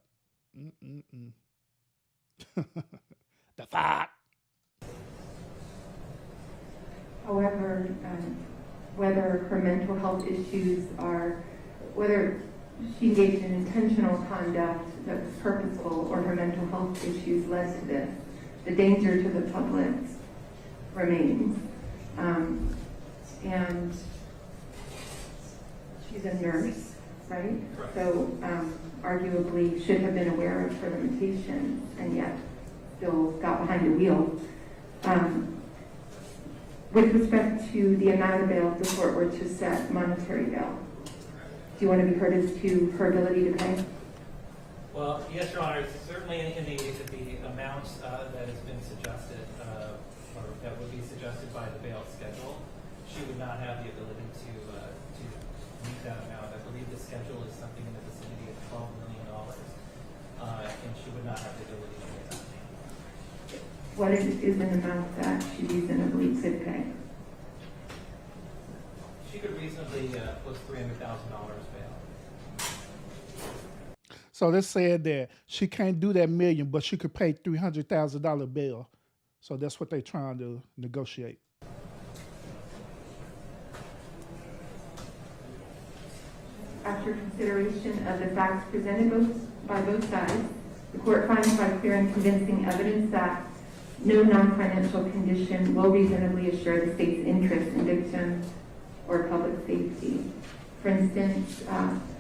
The fight. However, whether her mental health issues are, whether she engaged in intentional conduct that was purposeful or her mental health issues led to this, the danger to the public remains. And she's a nurse, right? Correct. So arguably should have been aware of her limitations and yet still got behind the wheel. With respect to the amount of bail, if the court were to set monetary bail, do you want to be heard as to her ability to pay? Well, yes, Your Honor. Certainly in the amount that has been suggested, or that would be suggested by the bail schedule, she would not have the ability to meet that amount. I believe the schedule is something in the vicinity of $12 million, and she would not have the ability to pay that. What is an amount that she reasonably could pay? She could reasonably post $300,000 bail. So they said that she can't do that million, but she could pay $300,000 bail. So that's what they're trying to negotiate. After consideration of the facts presented by both sides, the court finds by clear and convincing evidence that no non-financial condition will reasonably assure the state's interest in victims or public safety. For instance,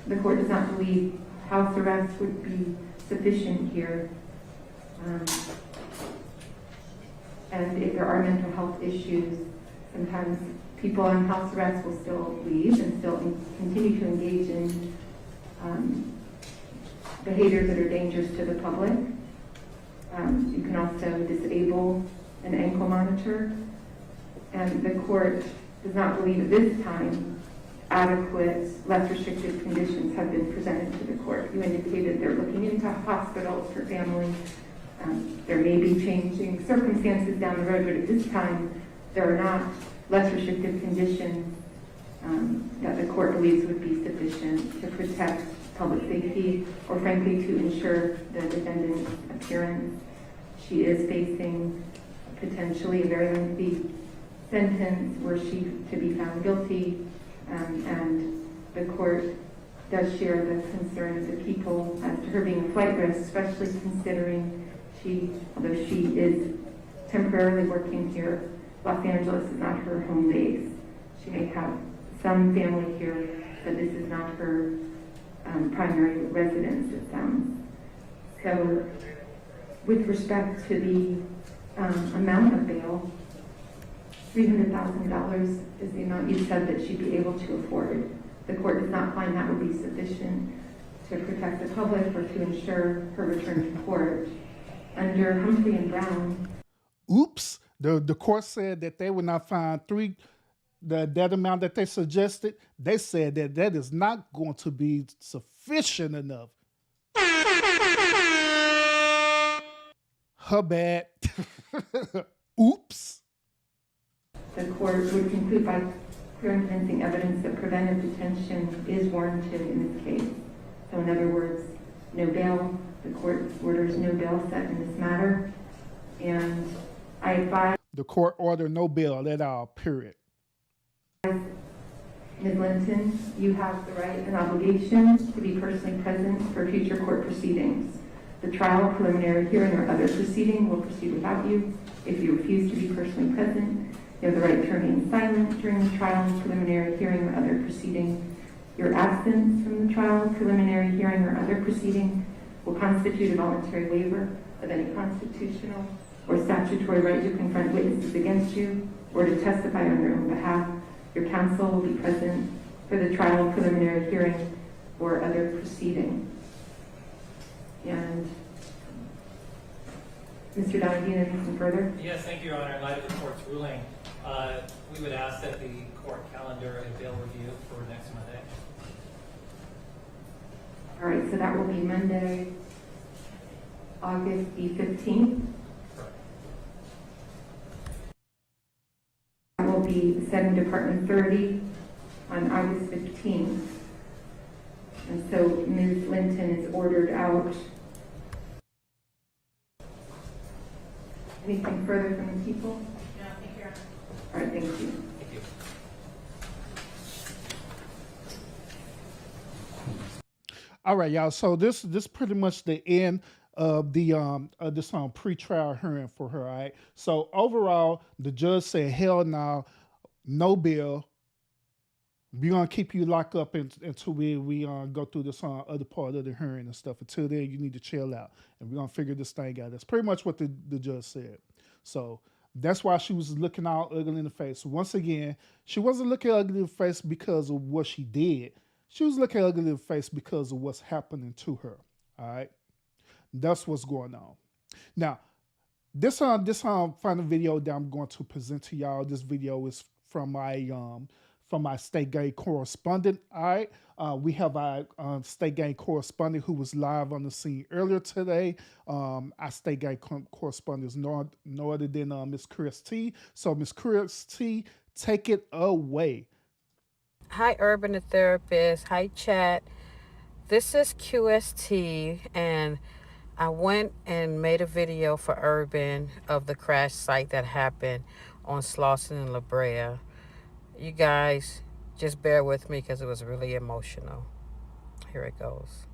the court does not believe house arrest would be sufficient here. And if there are mental health issues, sometimes people on house arrest will still leave and still continue to engage in behaviors that are dangerous to the public. You can also disable an ankle monitor. And the court does not believe at this time adequate, less restrictive conditions have been presented to the court. You indicated they're looking into hospitals for family. There may be changing circumstances down the road, but at this time, there are not less restrictive conditions that the court believes would be sufficient to protect public safety or frankly to ensure the defendant's appearance. She is facing potentially a very lengthy sentence were she to be found guilty, and the court does share the concern of the people as to her being a flight risk, especially considering although she is temporarily working here, Los Angeles is not her home base. She may have some family here So this is not her primary residence, it sounds. So with respect to the amount of bail, $300,000 is the amount you said that she'd be able to afford. The court does not find that would be sufficient to protect the public or to ensure her return to court. Under Humphrey and Brown. Oops. The court said that they would not find that amount that they suggested. They said that is not going to be sufficient enough. Her bad. Oops. The court would conclude by clear and convincing evidence that preventive detention is warranted in this case. So in other words, no bail. The court orders no bail set in this matter. And I advise... The court ordered no bail at all, period. Ms. Linton, you have the right and obligation to be personally present for future court proceedings. The trial, preliminary hearing, or other proceeding will proceed without you. If you refuse to be personally present, you have the right to remain silent during the trial, preliminary hearing, or other proceeding. Your absence from the trial, preliminary hearing, or other proceeding will constitute a voluntary waiver of any constitutional or statutory right to confront witnesses against you or to testify on your own behalf. Your counsel will be present for the trial, preliminary hearing, or other proceeding. And Mr. Donahue, anything further? Yes, thank you, Your Honor. In light of the court's ruling, we would ask that the court calendar a bail review for next Monday. All right, so that will be Monday, August the 15th. That will be 7 Department 30 on August 15th. And so Ms. Linton is ordered out. Anything further from the people? No, thank you. All right, thank you. Thank you. All right, y'all. So this pretty much the end of the this pre-trial hearing for her. All right. So overall, the judge said, "Hell no bail. We're gonna keep you locked up until we go through this other part of the hearing and stuff. Until then, you need to chill out, and we're gonna figure this thing out." That's pretty much what the judge said. So that's why she was looking all ugly in the face. Once again, she wasn't looking ugly in the face because of what she did. She was looking ugly in the face because of what's happening to her. All right, that's what's going on. Now, this final video that I'm going to present to y'all. This video is from my state gang correspondent. All right, we have our state gang correspondent who was live on the scene earlier today. Our state gang correspondent is no other than Miss Chris T. So Miss Chris T, take it away. Hi, Urban the Therapist. Hi, chat. This is QST, and I went and made a video for Urban of the crash site that happened on Slauson and La Brea. You guys just bear with me because it was really emotional. Here it goes.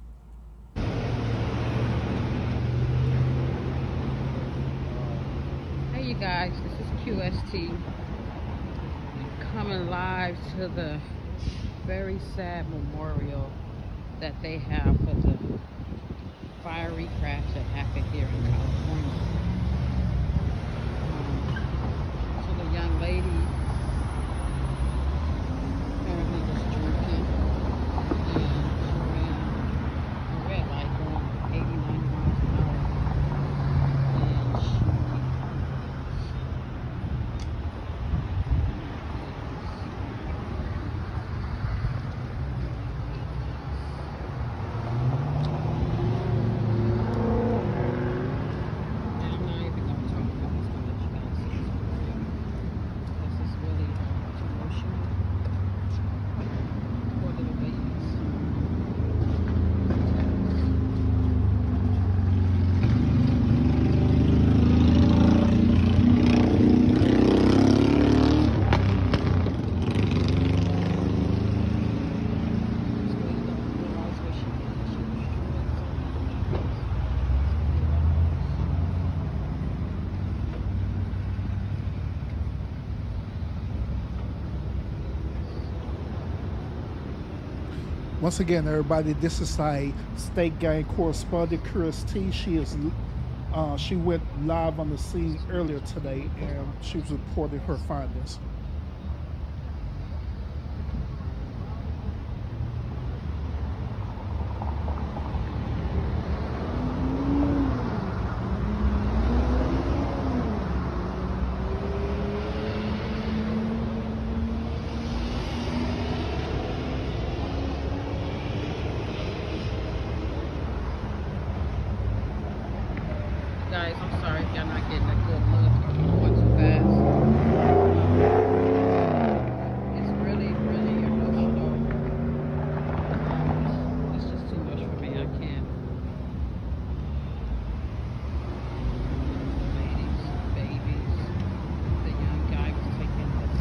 Hey, you guys, this is QST coming live to the very sad memorial that they have for the fiery crash that happened here in California. So the young lady apparently was drinking and ran a red light going 80, 90 miles an hour. And she Once again, everybody, this is a state gang correspondent, QST. She went live on the scene earlier today, and she was reporting her findings. Guys, I'm sorry if y'all not getting a good look. I'm going too fast. It's really, really emotional. It's just too much for me. I can't. Ladies, babies, the young guy was taking this.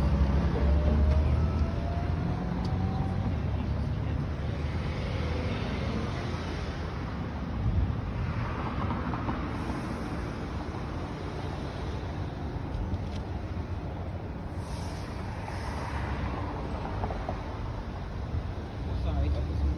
Sorry, that was me.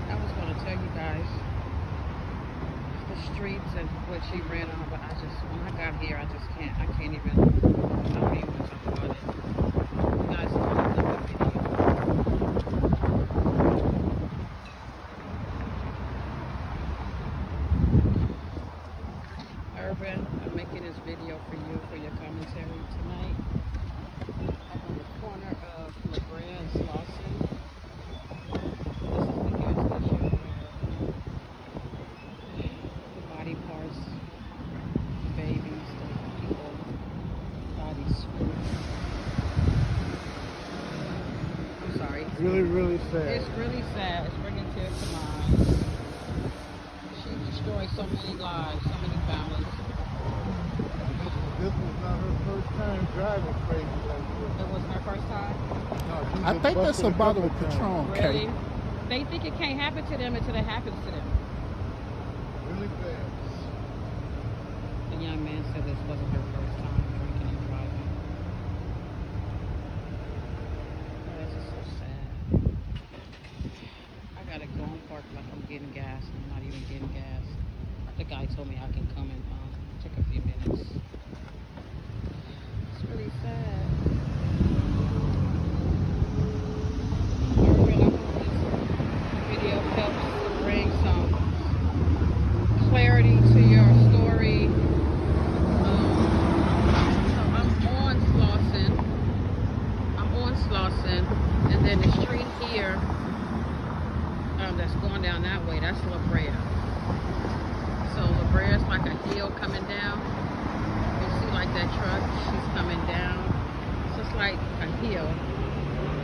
I was going to tell you guys the streets and what she ran on, but when I got here, I can't even, I don't even want to talk about it. You guys know I love the video. Urban, I'm making this video for you for your commentary tonight. I'm on the corner of La Brea and Slauson. This is the gas station where the body parts, the babies, the people, bodies screwed. I'm sorry. Really, really sad. It's really sad. It's bringing tears to my eyes. She destroyed so many lives, so many families. This was not her first time driving crazy like this. It wasn't her first time? No, she I was think that's busted a a bottle couple of times. Patron, Really? Kate. They think it can't happen to them until it happens to them. Really bad. The young man said this wasn't her first time drinking and driving. Oh, this is so sad. I gotta go and park like I'm getting gas, and I'm not even getting gas. The guy told me I can come and take a few minutes. It's really sad. I really hope this video helps bring some clarity to your story. So I'm on Slauson, and then the street here that's going down that way, that's La Brea. So La Brea is like a hill coming down. You see like that truck, she's coming down. So it's like a hill.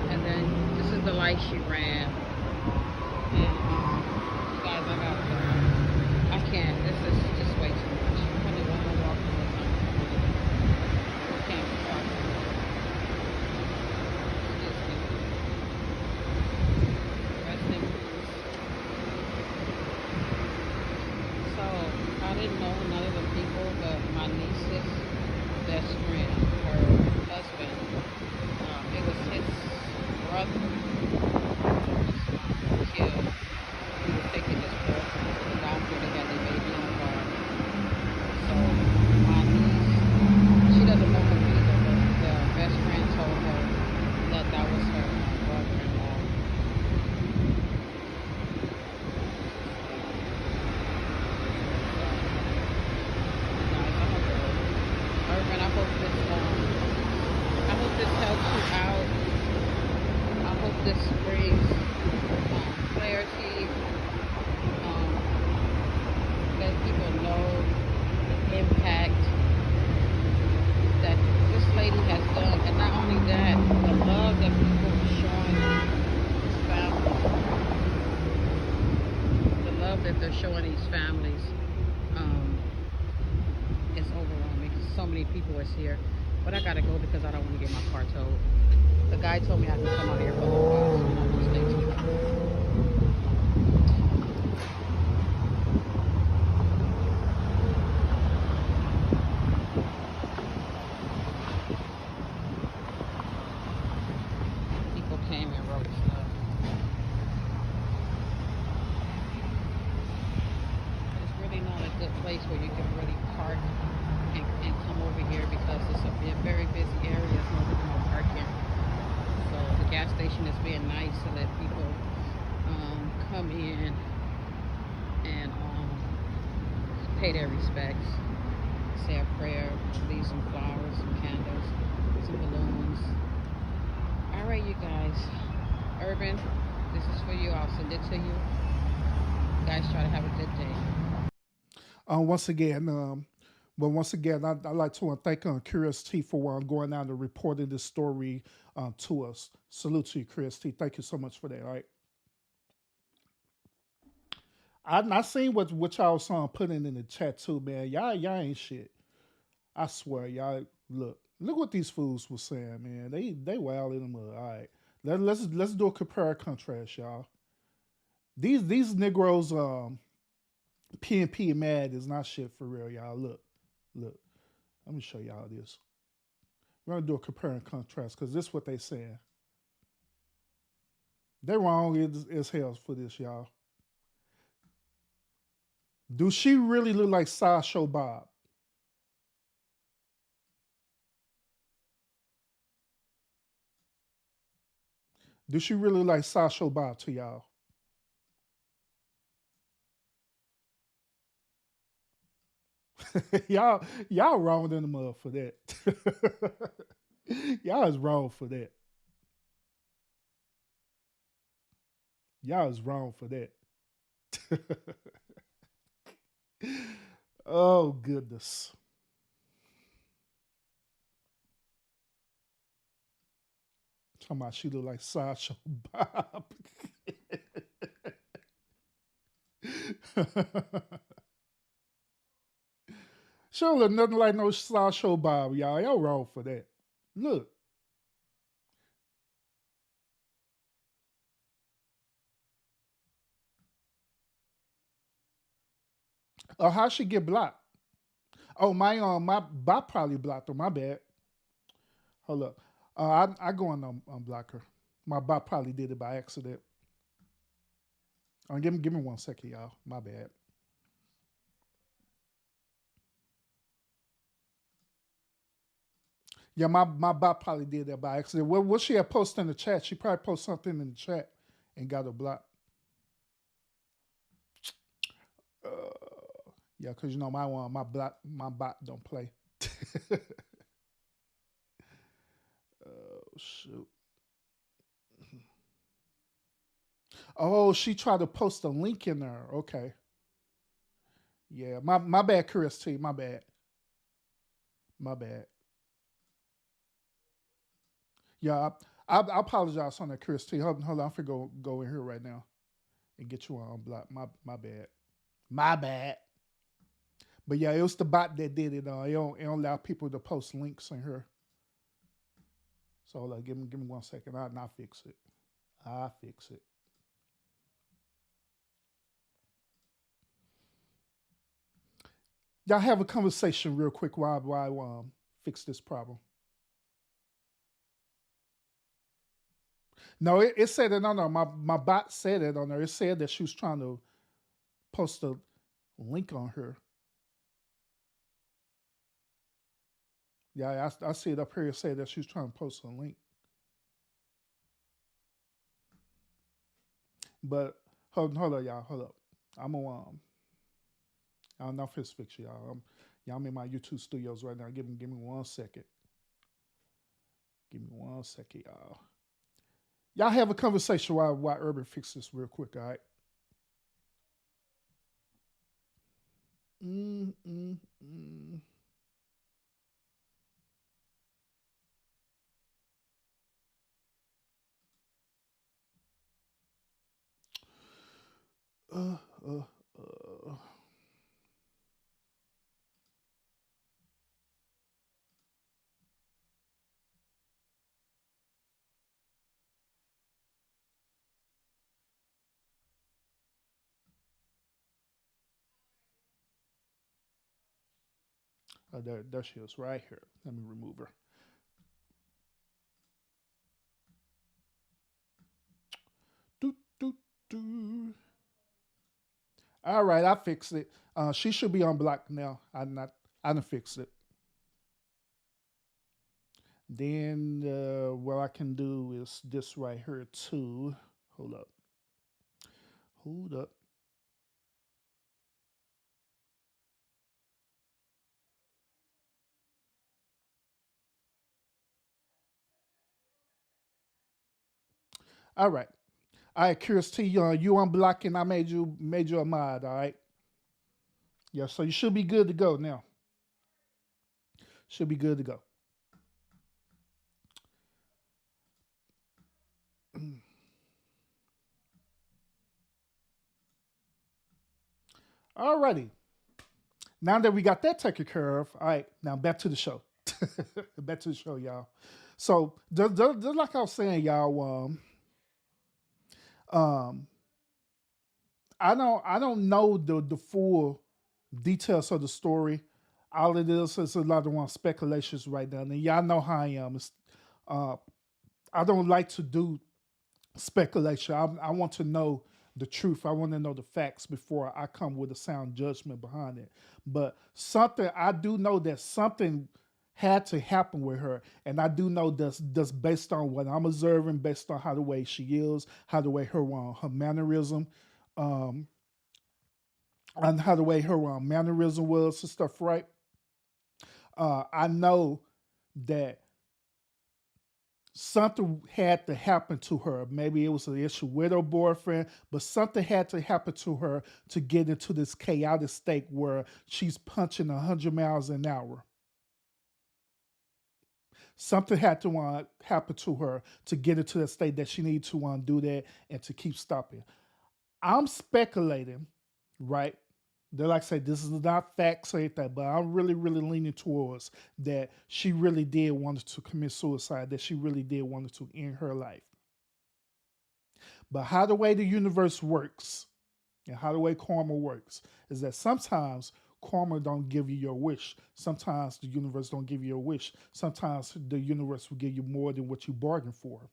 And then this is the light she ran. And guys, I can't. This is just way too much. I really want to walk through it. I can't walk through it. Excuse me. Rest in peace. So I didn't know none of the people, but my niece's best friend, her husband, it was his brother was killed. He was taking his girlfriend to the doctor. They had their baby in the car. So my niece, she doesn't know him either, but the best friend told her that that was her brother-in-law. Urban, I hope this helps you out. I hope this brings clarity. Let people know the impact that this lady has done, and not only that, the love that people are showing these families, the love that they're showing these families. It's overwhelming. So many people is here, but I gotta go because I don't want to get my car towed. The guy told me I can come out here for a little while, so I'm not gonna stay too long. come in and pay their respects, say a prayer, leave some flowers, some candles, some balloons. All right, you guys. Urban, this is for you. I'll send it to you. You guys try to have a good day. Once again, once again, I'd like to thank Curious T for going out and reporting this story to us. Salute to you, Curious T. Thank you so much for that. All right. I seen what y'all was putting in the chat too, man. Y'all ain't shit. I swear, y'all look what these fools was saying, man. They wild in the mud. All right, let's do a compare and contrast, y'all. These Negroes PNP mad is not shit for real, y'all. Look. Let me show y'all this. We're gonna do a compare and contrast because this is what they saying. They wrong as hell for this, y'all. Do she really look like Sideshow Bob? Do she really look like Sideshow Bob to y'all? y'all wrong in the mud for that. Y'all is wrong for that. Y'all is wrong for that. Oh goodness. Talking about she look like Sideshow Bob. She don't look nothing like no Sideshow Bob, y'all. Y'all wrong for that. Look. Oh, how she get blocked? Oh, my bot probably blocked her. My bad. Hold up. I go on unblock her. My bot probably did it by accident. Give me 1 second, y'all. My bad. Yeah, my bot probably did that by accident. What she had posted in the chat? She probably posted something in the chat and got her blocked. Yeah, because you know my bot don't play. Oh shoot. Oh, she tried to post a link in there. Okay. Yeah, my bad, Chris T. My bad. My bad. Yeah, I apologize on that, Chris T. Hold on, I'm finna go in here right now and get you on block. My bad. My bad. But yeah, it was the bot that did it. It don't allow people to post links in here. So like, give me 1 second. I'll fix it. I'll fix it. Y'all have a conversation real quick while I fix this problem. No, it said it on there. My bot said it on there. It said that she was trying to post a link on her. Yeah, I see it up here. It said that she was trying to post a link. But hold on, y'all. Hold up. I'm gonna I don't know if it's fixed, y'all. I'm in my YouTube studios right now. Give me 1 second. Give me 1 second, y'all. Y'all have a conversation while Urban fix this real quick, all right? Mm, mm, mm. Uh, uh, uh. There she is, right here. Let me remove her. Do, do, do. All right, I fixed it. She should be unblocked now. I done fixed it. Then what I can do is this right here too. Hold up. Hold up. All right. All right, Curious T, you unblocking. I made you a mod. All right. Yeah, so you should be good to go now. Should be good to go. All righty. Now that we got that taken care of, all right, now back to the show. Back to the show, y'all. So just like I was saying, y'all, um, I don't know the full details of the story. All it is a lot of speculations right now. And y'all know how I am. Uh, I don't like to do speculation. I want to know the truth. I want to know the facts before I come with a sound judgment behind it. But something I do know that something had to happen with her, and I do know that's based on what I'm observing, based on how the way she is, how the way her mannerism, um, and how the way her mannerism was and stuff. Right? I know that something had to happen to her. Maybe it was an issue with her boyfriend, but something had to happen to her to get into this chaotic state where she's punching 100 miles an hour. Something had to happen to her to get into that state that she needed to do that and to keep stopping. I'm speculating, right? They like I say this is not facts or anything, but I'm really, really leaning towards that she really did want to commit suicide, that she really did want to end her life. But how the way the universe works and how the way karma works is that sometimes karma don't give you your wish. Sometimes the universe don't give you your wish. Sometimes the universe will give you more than what you bargained for.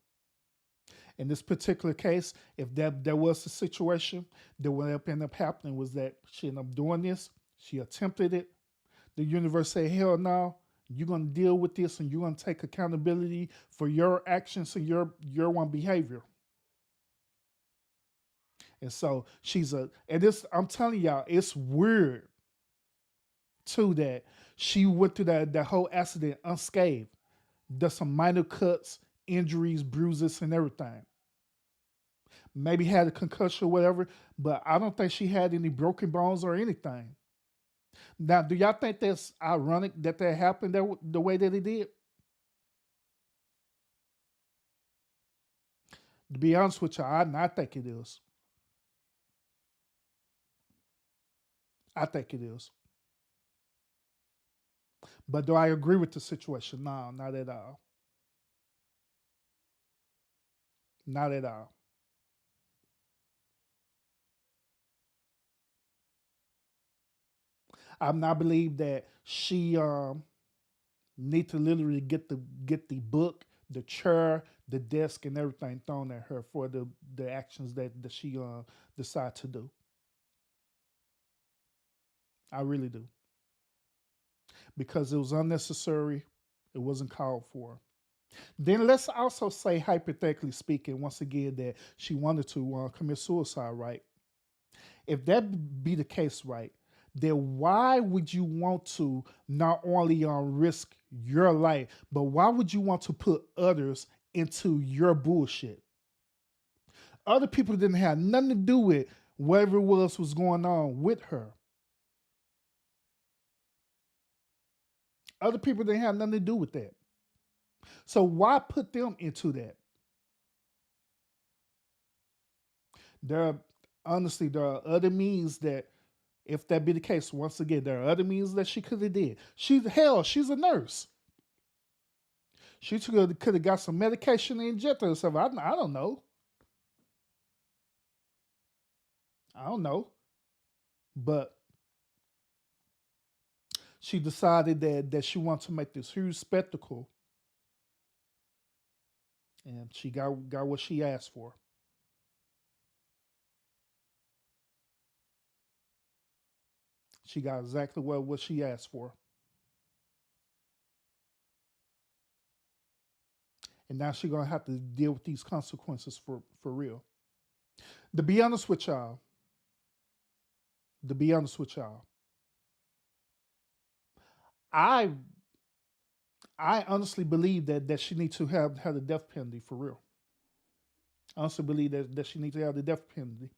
In this particular case, if that was the situation, then what ended up happening was that she ended up doing this. She attempted it. The universe said, hell no, you're going to deal with this and you're going to take accountability for your actions and your one behavior. And so I'm telling y'all, it's weird too that she went through that whole accident unscathed. There's some minor cuts, injuries, bruises, and everything. Maybe had a concussion or whatever, but I don't think she had any broken bones or anything. Now, do y'all think that's ironic that happened the way that it did? To be honest with you, I think it is. I think it is. But do I agree with the situation? No, not at all. Not at all. I believe that she need to literally get the book, the chair, the desk, and everything thrown at her for the actions that she decide to do. I really do. Because it was unnecessary. It wasn't called for. Then let's also say, hypothetically speaking, once again, that she wanted to commit suicide, right? If that be the case, right, then why would you want to not only risk your life, but why would you want to put others into your bullshit? Other people didn't have nothing to do with whatever it was going on with her. Other people didn't have nothing to do with that. So why put them into that? Honestly, there are other means that, if that be the case, once again, there are other means that she could have did. She's a nurse. She could have got some medication and injected herself. I don't know. I don't know. But she decided that she wanted to make this huge spectacle. And she got what she asked for. She got exactly what she asked for. And now she's gonna have to deal with these consequences for real. To be honest with y'all, to be honest with y'all, I I honestly believe that she needs to have the death penalty for real. I honestly believe that she needs to have the death penalty.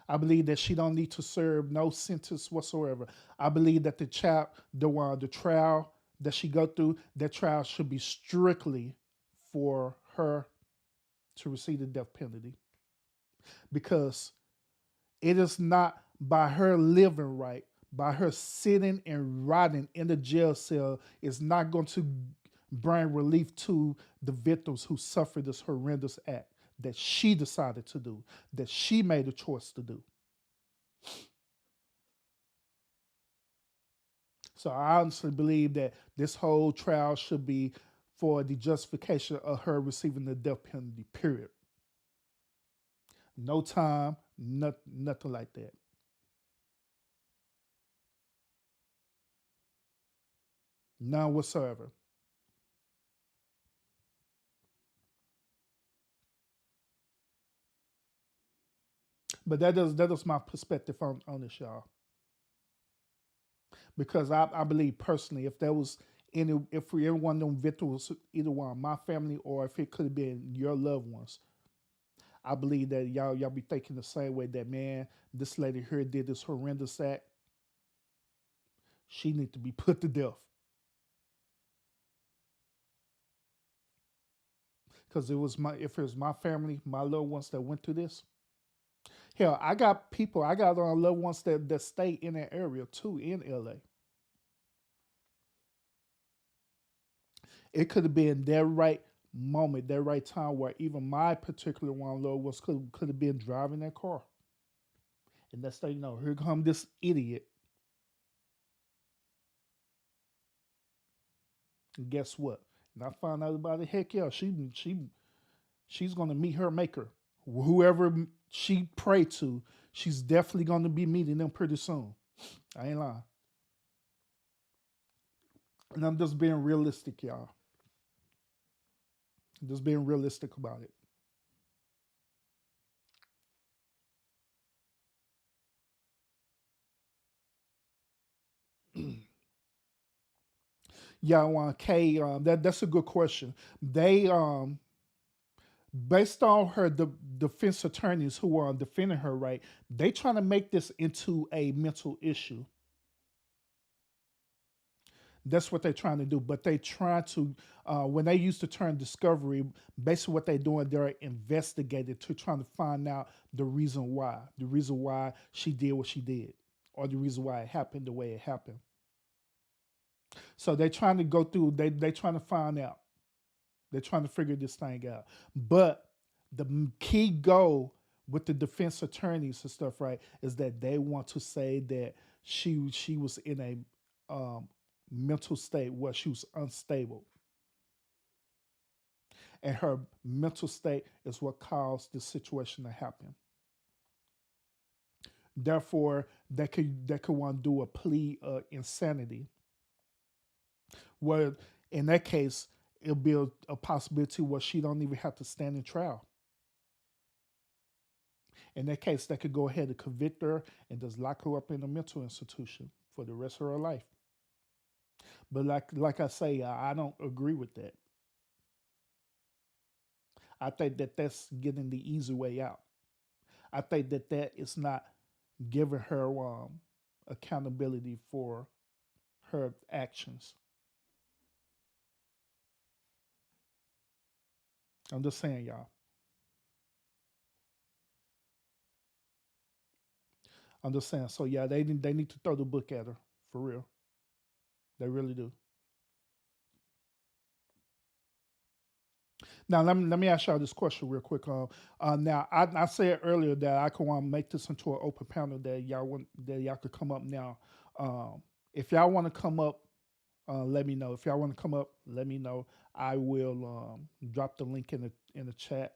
I believe that she don't need to serve no sentence whatsoever. I believe that the trial that she go through, that trial should be strictly for her to receive the death penalty, because it is not by her living right, by her sitting and rotting in the jail cell, is not going to bring relief to the victims who suffered this horrendous act that she decided to do, that she made a choice to do. So I honestly believe that this whole trial should be for the justification of her receiving the death penalty, period. No time, nothing like that. None whatsoever. But that is my perspective on this, y'all. Because I believe personally, if there was if we every one of them victims, either one of my family or if it could have been your loved ones, I believe that y'all be thinking the same way, that man, this lady here did this horrendous act. She need to be put to death. Because if it was my family, my loved ones that went through this. Hell, I got loved ones that stay in that area too, in LA. It could have been that right moment, that right time, where even my particular one loved ones could have been driving that car. And that's how you know, here come this idiot. And guess what? And I found out about it. Heck yeah, she's gonna meet her maker. Whoever she prayed to, she's definitely gonna be meeting them pretty soon. I ain't lying. And I'm just being realistic, y'all. Just being realistic about it. Yeah, K. That's a good question. They based on her defense attorneys who are defending her, right? They trying to make this into a mental issue. That's what they're trying to do. But they try to, when they use the term discovery, basically what they're doing, they're investigating to trying to find out the reason why she did what she did, or the reason why it happened the way it happened. So they're trying to go through. They trying to find out. They're trying to figure this thing out. But the key goal with the defense attorneys and stuff, right, is that they want to say that she was in a mental state where she was unstable, and her mental state is what caused the situation to happen. Therefore, they could want to do a plea of insanity, where in that case it'll be a possibility where she don't even have to stand in trial. In that case, they could go ahead and convict her and just lock her up in a mental institution for the rest of her life. But like I say, I don't agree with that. I think that that's getting the easy way out. I think that is not giving her accountability for her actions. I'm just saying, y'all. I'm just saying. So yeah, they need to throw the book at her for real. They really do. Now let me ask y'all this question real quick. Now I said earlier that I could want to make this into an open panel that y'all could come up now. If y'all want to come up, let me know. If y'all want to come up, let me know. I will drop the link in the chat.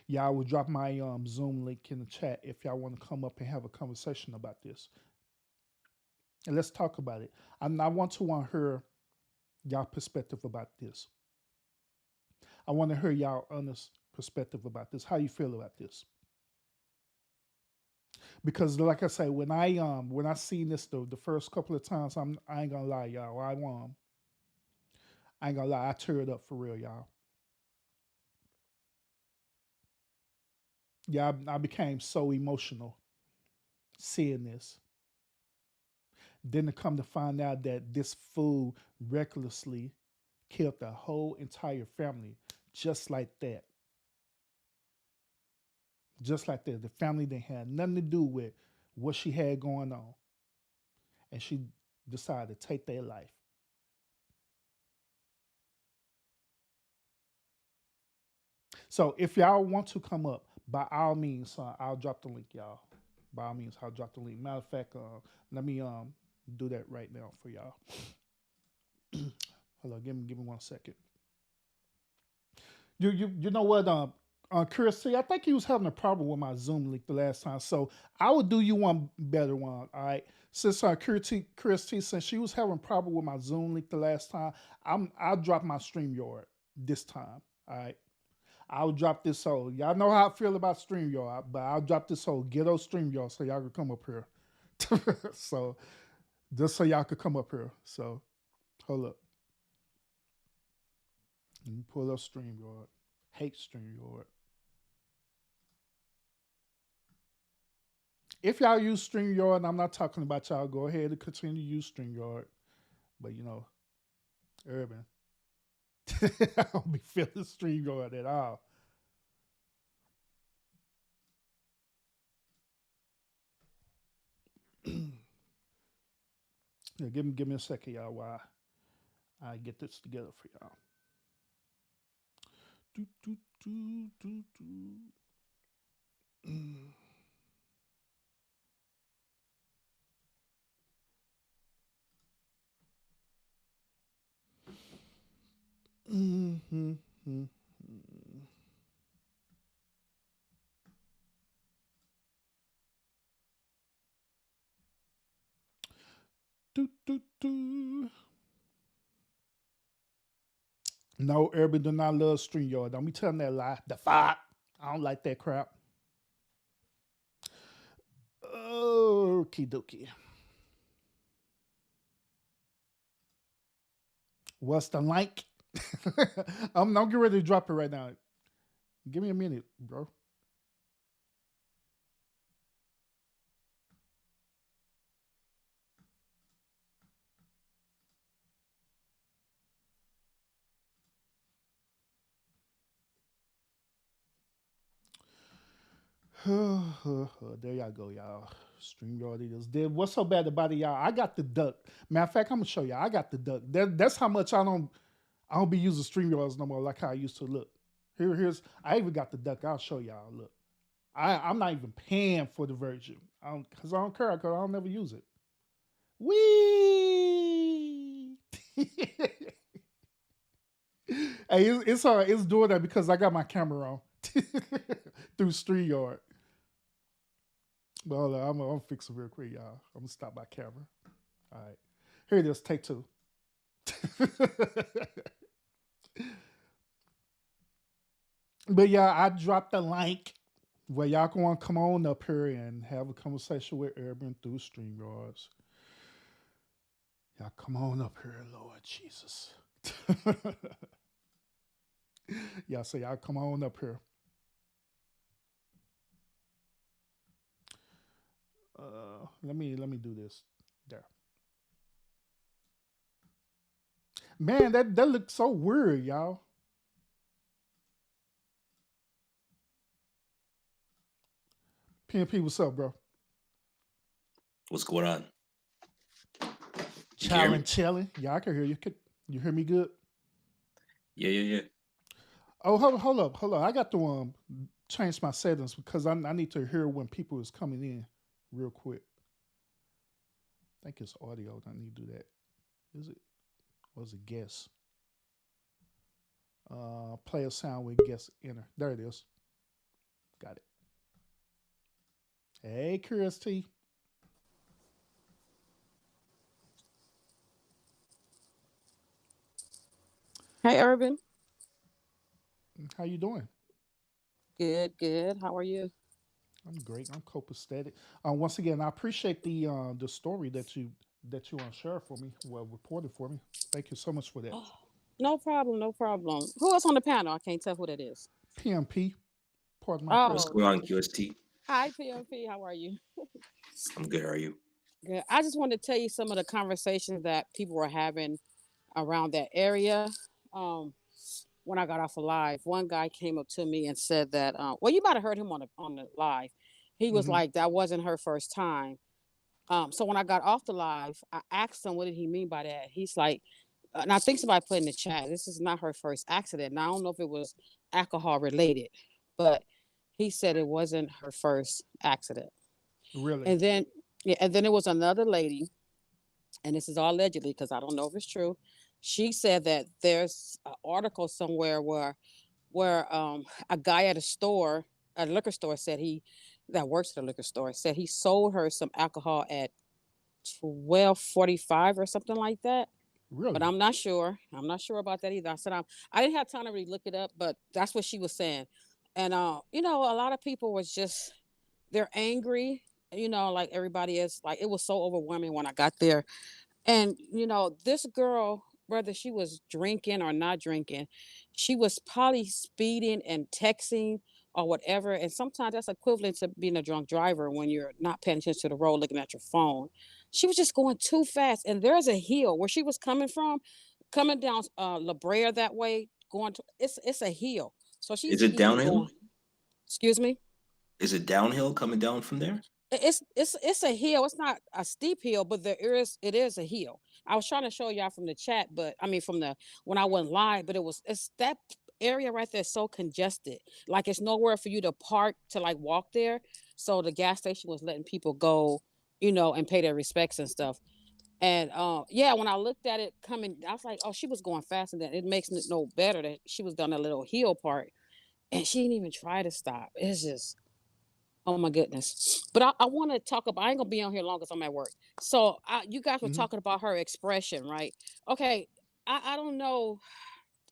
Yeah, I will drop my Zoom link in the chat if y'all want to come up and have a conversation about this. And let's talk about it. And I want to hear y'all perspective about this. I want to hear y'all honest perspective about this. How you feel about this? Because like I say, when I seen this the first couple of times, I ain't gonna lie, y'all. I ain't gonna lie, I teared up for real, y'all. Yeah, I became so emotional seeing this. Then to come to find out that this fool recklessly killed the whole entire family just like that. Just like that. The family didn't have nothing to do with what she had going on. And she decided to take their life. So if y'all want to come up, by all means, I'll drop the link, y'all. By all means, I'll drop the link. Matter of fact, let me do that right now for y'all. Hold on, give me 1 second. You know what? Chris T, I think he was having a problem with my Zoom link the last time, so I will do you one better one. All right, since Chris T, since she was having a problem with my Zoom link the last time, I'll drop my StreamYard this time. All right, I'll drop this whole. Y'all know how I feel about StreamYard, but I'll drop this whole ghetto StreamYard so y'all can come up here. So just so y'all could come up here. So hold up. Let me pull up StreamYard. Hate StreamYard. If y'all use StreamYard, and I'm not talking about y'all, go ahead and continue to use StreamYard. But you know, Urban, I don't be feeling StreamYard at all. Yeah, give me a second, y'all, while I get this together for y'all. Do, do, do, do, do. Mm-hmm. Do, do, do. No, Urban do not love StreamYard. Don't be telling that lie. The fuck. I don't like that crap. Okie dokie. What's the link? I'm getting ready to drop it right now. Give me a minute, bro. There y'all go, y'all. StreamYard it is. Then what's so bad about it, y'all? I got the duck. Matter of fact, I'm gonna show y'all. I got the duck. That's how much I don't be using StreamYards no more like how I used to. Look. Here's I even got the duck. I'll show y'all. Look. I'm not even paying for the version. Cause I don't care, cause I'll never use it. Wee. Hey, it's doing that because I got my camera on through StreamYard. But hold on, I'm gonna fix it real quick, y'all. I'm gonna stop my camera. All right, here it is. Take two. But yeah, I dropped the link where y'all can come on up here and have a conversation with Urban through StreamYards. Y'all come on up here, Lord Jesus. Y'all say y'all come on up here. Let me do this. There. Man, that looks so weird, y'all. PNP, what's up, bro? What's going on? Chilling. Yeah, I can hear you. You hear me good? Yeah. Oh, hold up. I got to change my settings because I need to hear when people is coming in real quick. I think it's audio. I need to do that. Is it? Or is it guess? Play a sound with guess enter. There it is. Got it. Hey, Chris T. Hey, Urban. How you doing? Good, good. How are you? I'm great. I'm copacetic. Once again, I appreciate the story that you shared for me, well, reported for me. Thank you so much for that. Oh, no problem, no problem. Who else on the panel? I can't tell who that is. PMP, pardon my What's Oh, presence. going on, QST? hi, PMP. How are you? I'm good. How are you? Good. I just wanted to tell you some of the conversations that people were having around that area. Um, when I got off of live, one guy came up to me and said that, well, you might have heard him on the live. He was Hmm. like, that wasn't her first time. So when I got off the live, I asked him, what did he mean by that? He's like, and I think somebody put in the chat, this is not her first accident. Now, I don't know if it was alcohol related, but he said it wasn't her first accident. Really? And then, yeah, and then it was another lady, and this is all allegedly because I don't know if it's true. She said that there's an article somewhere where a guy at a liquor store said that works at a liquor store said he sold her some alcohol at 12:45 or something like that. But Really? I'm not sure. I'm not sure about that either. I didn't have time to really look it up, but that's what she was saying. And a lot of people was just they're angry, like everybody is. Like it was so overwhelming when I got there. And this girl, whether she was drinking or not drinking, she was probably speeding and texting or whatever. And sometimes that's equivalent to being a drunk driver when you're not paying attention to the road, looking at your phone. She was just going too fast. And there's a hill where she was coming from, coming down La Brea that way, going to it's a hill. So Is she's it even downhill? going. Excuse me. Is it downhill coming down from there? It's a hill. It's not a steep hill, but it is a hill. I was trying to show y'all from the chat, but I mean from the when I went live, but it's that area right there is so congested. Like it's nowhere for you to park to like walk there. So the gas station was letting people go, and pay their respects and stuff. And yeah, when I looked at it coming, I was like, oh, she was going fast, and then it makes it no better that she was down a little hill part, and she didn't even try to stop. It's just oh my goodness. But I want to talk about, I ain't gonna be on here long because I'm at work. So you guys were Hmm. talking about her expression, right? Okay. I don't know.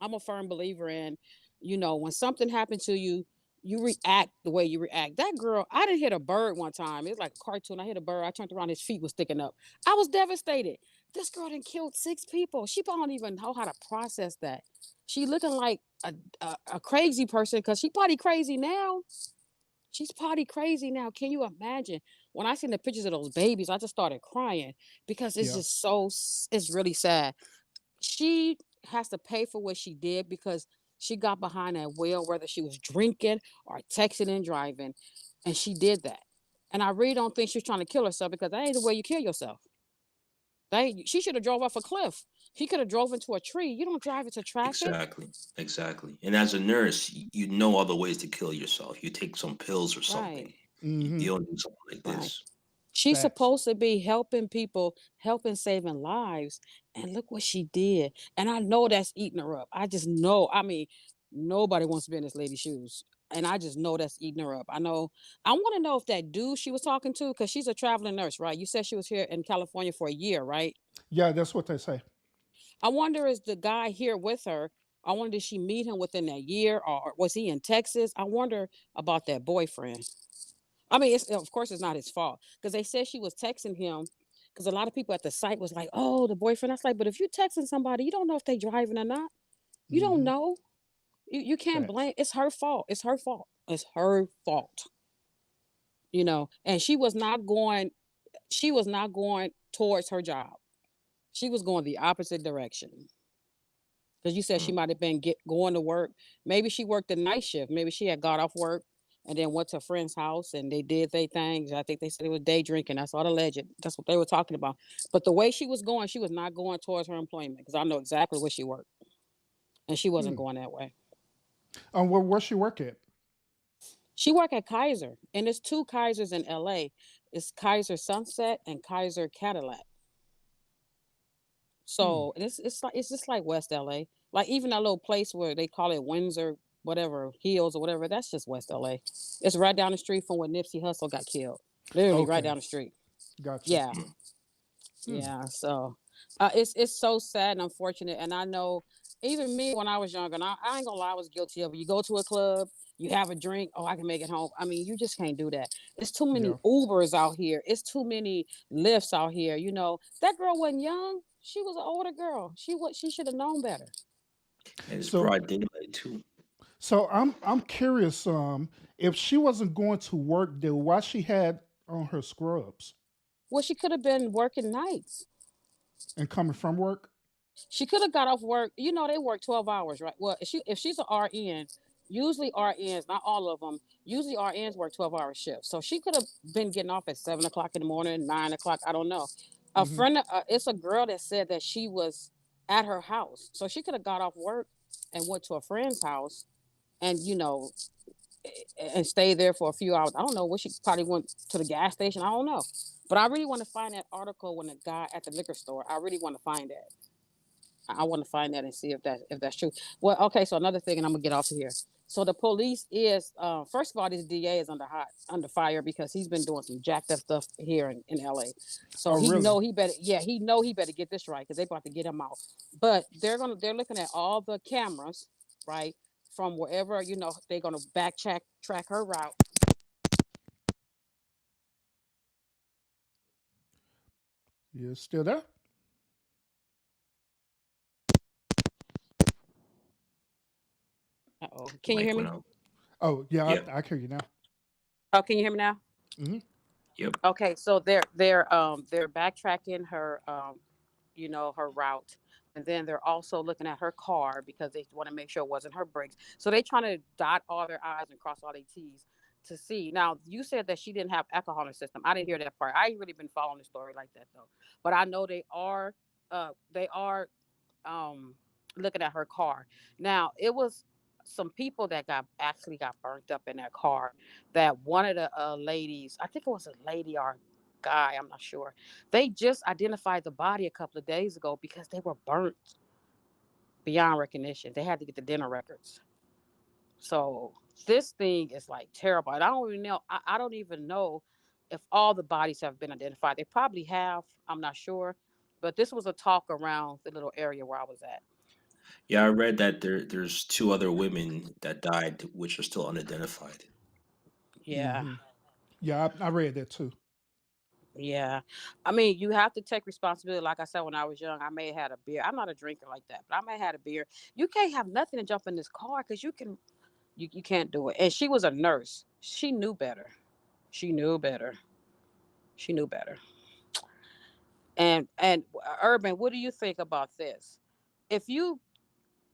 I'm a firm believer in, when something happened to you, you react the way you react. That girl, I didn't hit a bird one time. It was like a cartoon. I hit a bird. I turned around, his feet was sticking up. I was devastated. This girl done killed 6 people. She probably don't even know how to process that. She looking like a crazy person because she probably crazy now. She's potty crazy now. Can you imagine? When I seen the pictures of those babies, I just started crying because it's Yeah. just it's really sad. She has to pay for what she did because she got behind that wheel, whether she was drinking or texting and driving, and she did that. And I really don't think she's trying to kill herself because that ain't the way you kill yourself. She should have drove off a cliff. He could have drove into a tree. You don't drive into traffic. Exactly. Exactly. And as a nurse, you know other ways to kill yourself. You take some pills or Right. something. Hmm. You don't do something like Right. this. She's Facts. supposed to be helping people, helping saving lives. And look what she did. And I know that's eating her up. I just know. I mean, nobody wants to be in this lady's shoes. And I just know that's eating her up. I know. I want to know if that dude she was talking to, because she's a traveling nurse, right? You said she was here in California for a year, right? Yeah, that's what they say. I wonder is the guy here with her? I wonder did she meet him within that year or was he in Texas? I wonder about that boyfriend. I mean, of course, it's not his fault because they said she was texting him. Because a lot of people at the site was like, "Oh, the boyfriend." That's like, but if you're texting somebody, you don't know if they driving or not. You don't Hmm. know. You can't Facts. blame. It's her fault. It's her fault. It's her fault. And she was not going. She was not going towards her job. She was going the opposite direction. Because you said she Mm. might have been going to work. Maybe she worked the night shift. Maybe she had got off work and then went to a friend's house and they did their things. I think they said it was day drinking. That's all alleged. That's what they were talking about. But the way she was going, she was not going towards her employment because I know exactly where she worked. And she wasn't Hmm. going that way. Where she work at? She worked at Kaiser. And there's two Kaisers in LA. It's Kaiser Sunset and Kaiser Cadillac. Hmm. So and it's just like West LA. Like even that little place where they call it Windsor, whatever, Hills or whatever, that's just West LA. It's right down the street from where Nipsey Hussle got killed. Literally right Okay. down the street. Gotcha. Yeah. Mm. Hmm. Yeah. So it's so sad and unfortunate. And I know Even me when I was younger, and I ain't gonna lie, I was guilty of it. You go to a club, you have a drink, oh, I can make it home. I mean, you just can't do that. It's too many Yeah. Ubers out here. It's too many lifts out here. That girl wasn't young. She was an older girl. She should have known better. And it's So broad daylight too. I'm curious. If she wasn't going to work, then why she had on her scrubs Well, she could have been working nights. and coming from work? She could have got off work. They work 12 hours, right? Well, if she's an RN, usually RNs, not all of them, usually RNs work 12-hour shifts. So she could have been getting off at 7 o'clock in the morning, 9 o'clock. I don't know. A Hmm. friend, it's a girl that said that she was at her house. So she could have got off work and went to a friend's house and, and stayed there for a few hours. I don't know what she probably went to the gas station. I don't know. But I really want to find that article when the guy at the liquor store. I really want to find that. I want to find that and see if that's true. Well, okay. So another thing, and I'm gonna get off of here. So the police is first of all, this DA is under fire because he's been doing some jacked up stuff here in LA. So Oh, he really? know he better he better get this right because they about to get him out. But they're looking at all the cameras, right, from wherever they're gonna track her route. You still there? Uh-oh. The Can you hear mic went me? out. Oh, yeah, Yep. I hear you now. Oh, can you hear me now? Hmm. Yep. Okay, so they're backtracking her her route, and then they're also looking at her car because they want to make sure it wasn't her brakes. So they trying to dot all their I's and cross all their T's to see. Now you said that she didn't have alcohol in her system. I didn't hear that part. I ain't really been following the story like that though, but I know they are um looking at her car. Now it was some people that got burnt up in that car. That one of the ladies, I think it was a lady or a guy, I'm not sure. They just identified the body a couple of days ago because they were burnt beyond recognition. They had to get the dinner records. So this thing is like terrible. And I don't even know. I don't even know if all the bodies have been identified. They probably have. I'm not sure. But this was a talk around the little area where I was at. Yeah, I read that there's two other women that died, which are still unidentified. Yeah. Hmm. Yeah, I read that too. Yeah. I mean, you have to take responsibility. Like I said, when I was young, I may have had a beer. I'm not a drinker like that, but I may have had a beer. You can't have nothing and jump in this car because you can't do it. And she was a nurse. She knew better. She knew better. She knew better. And Urban, what do you think about this? If you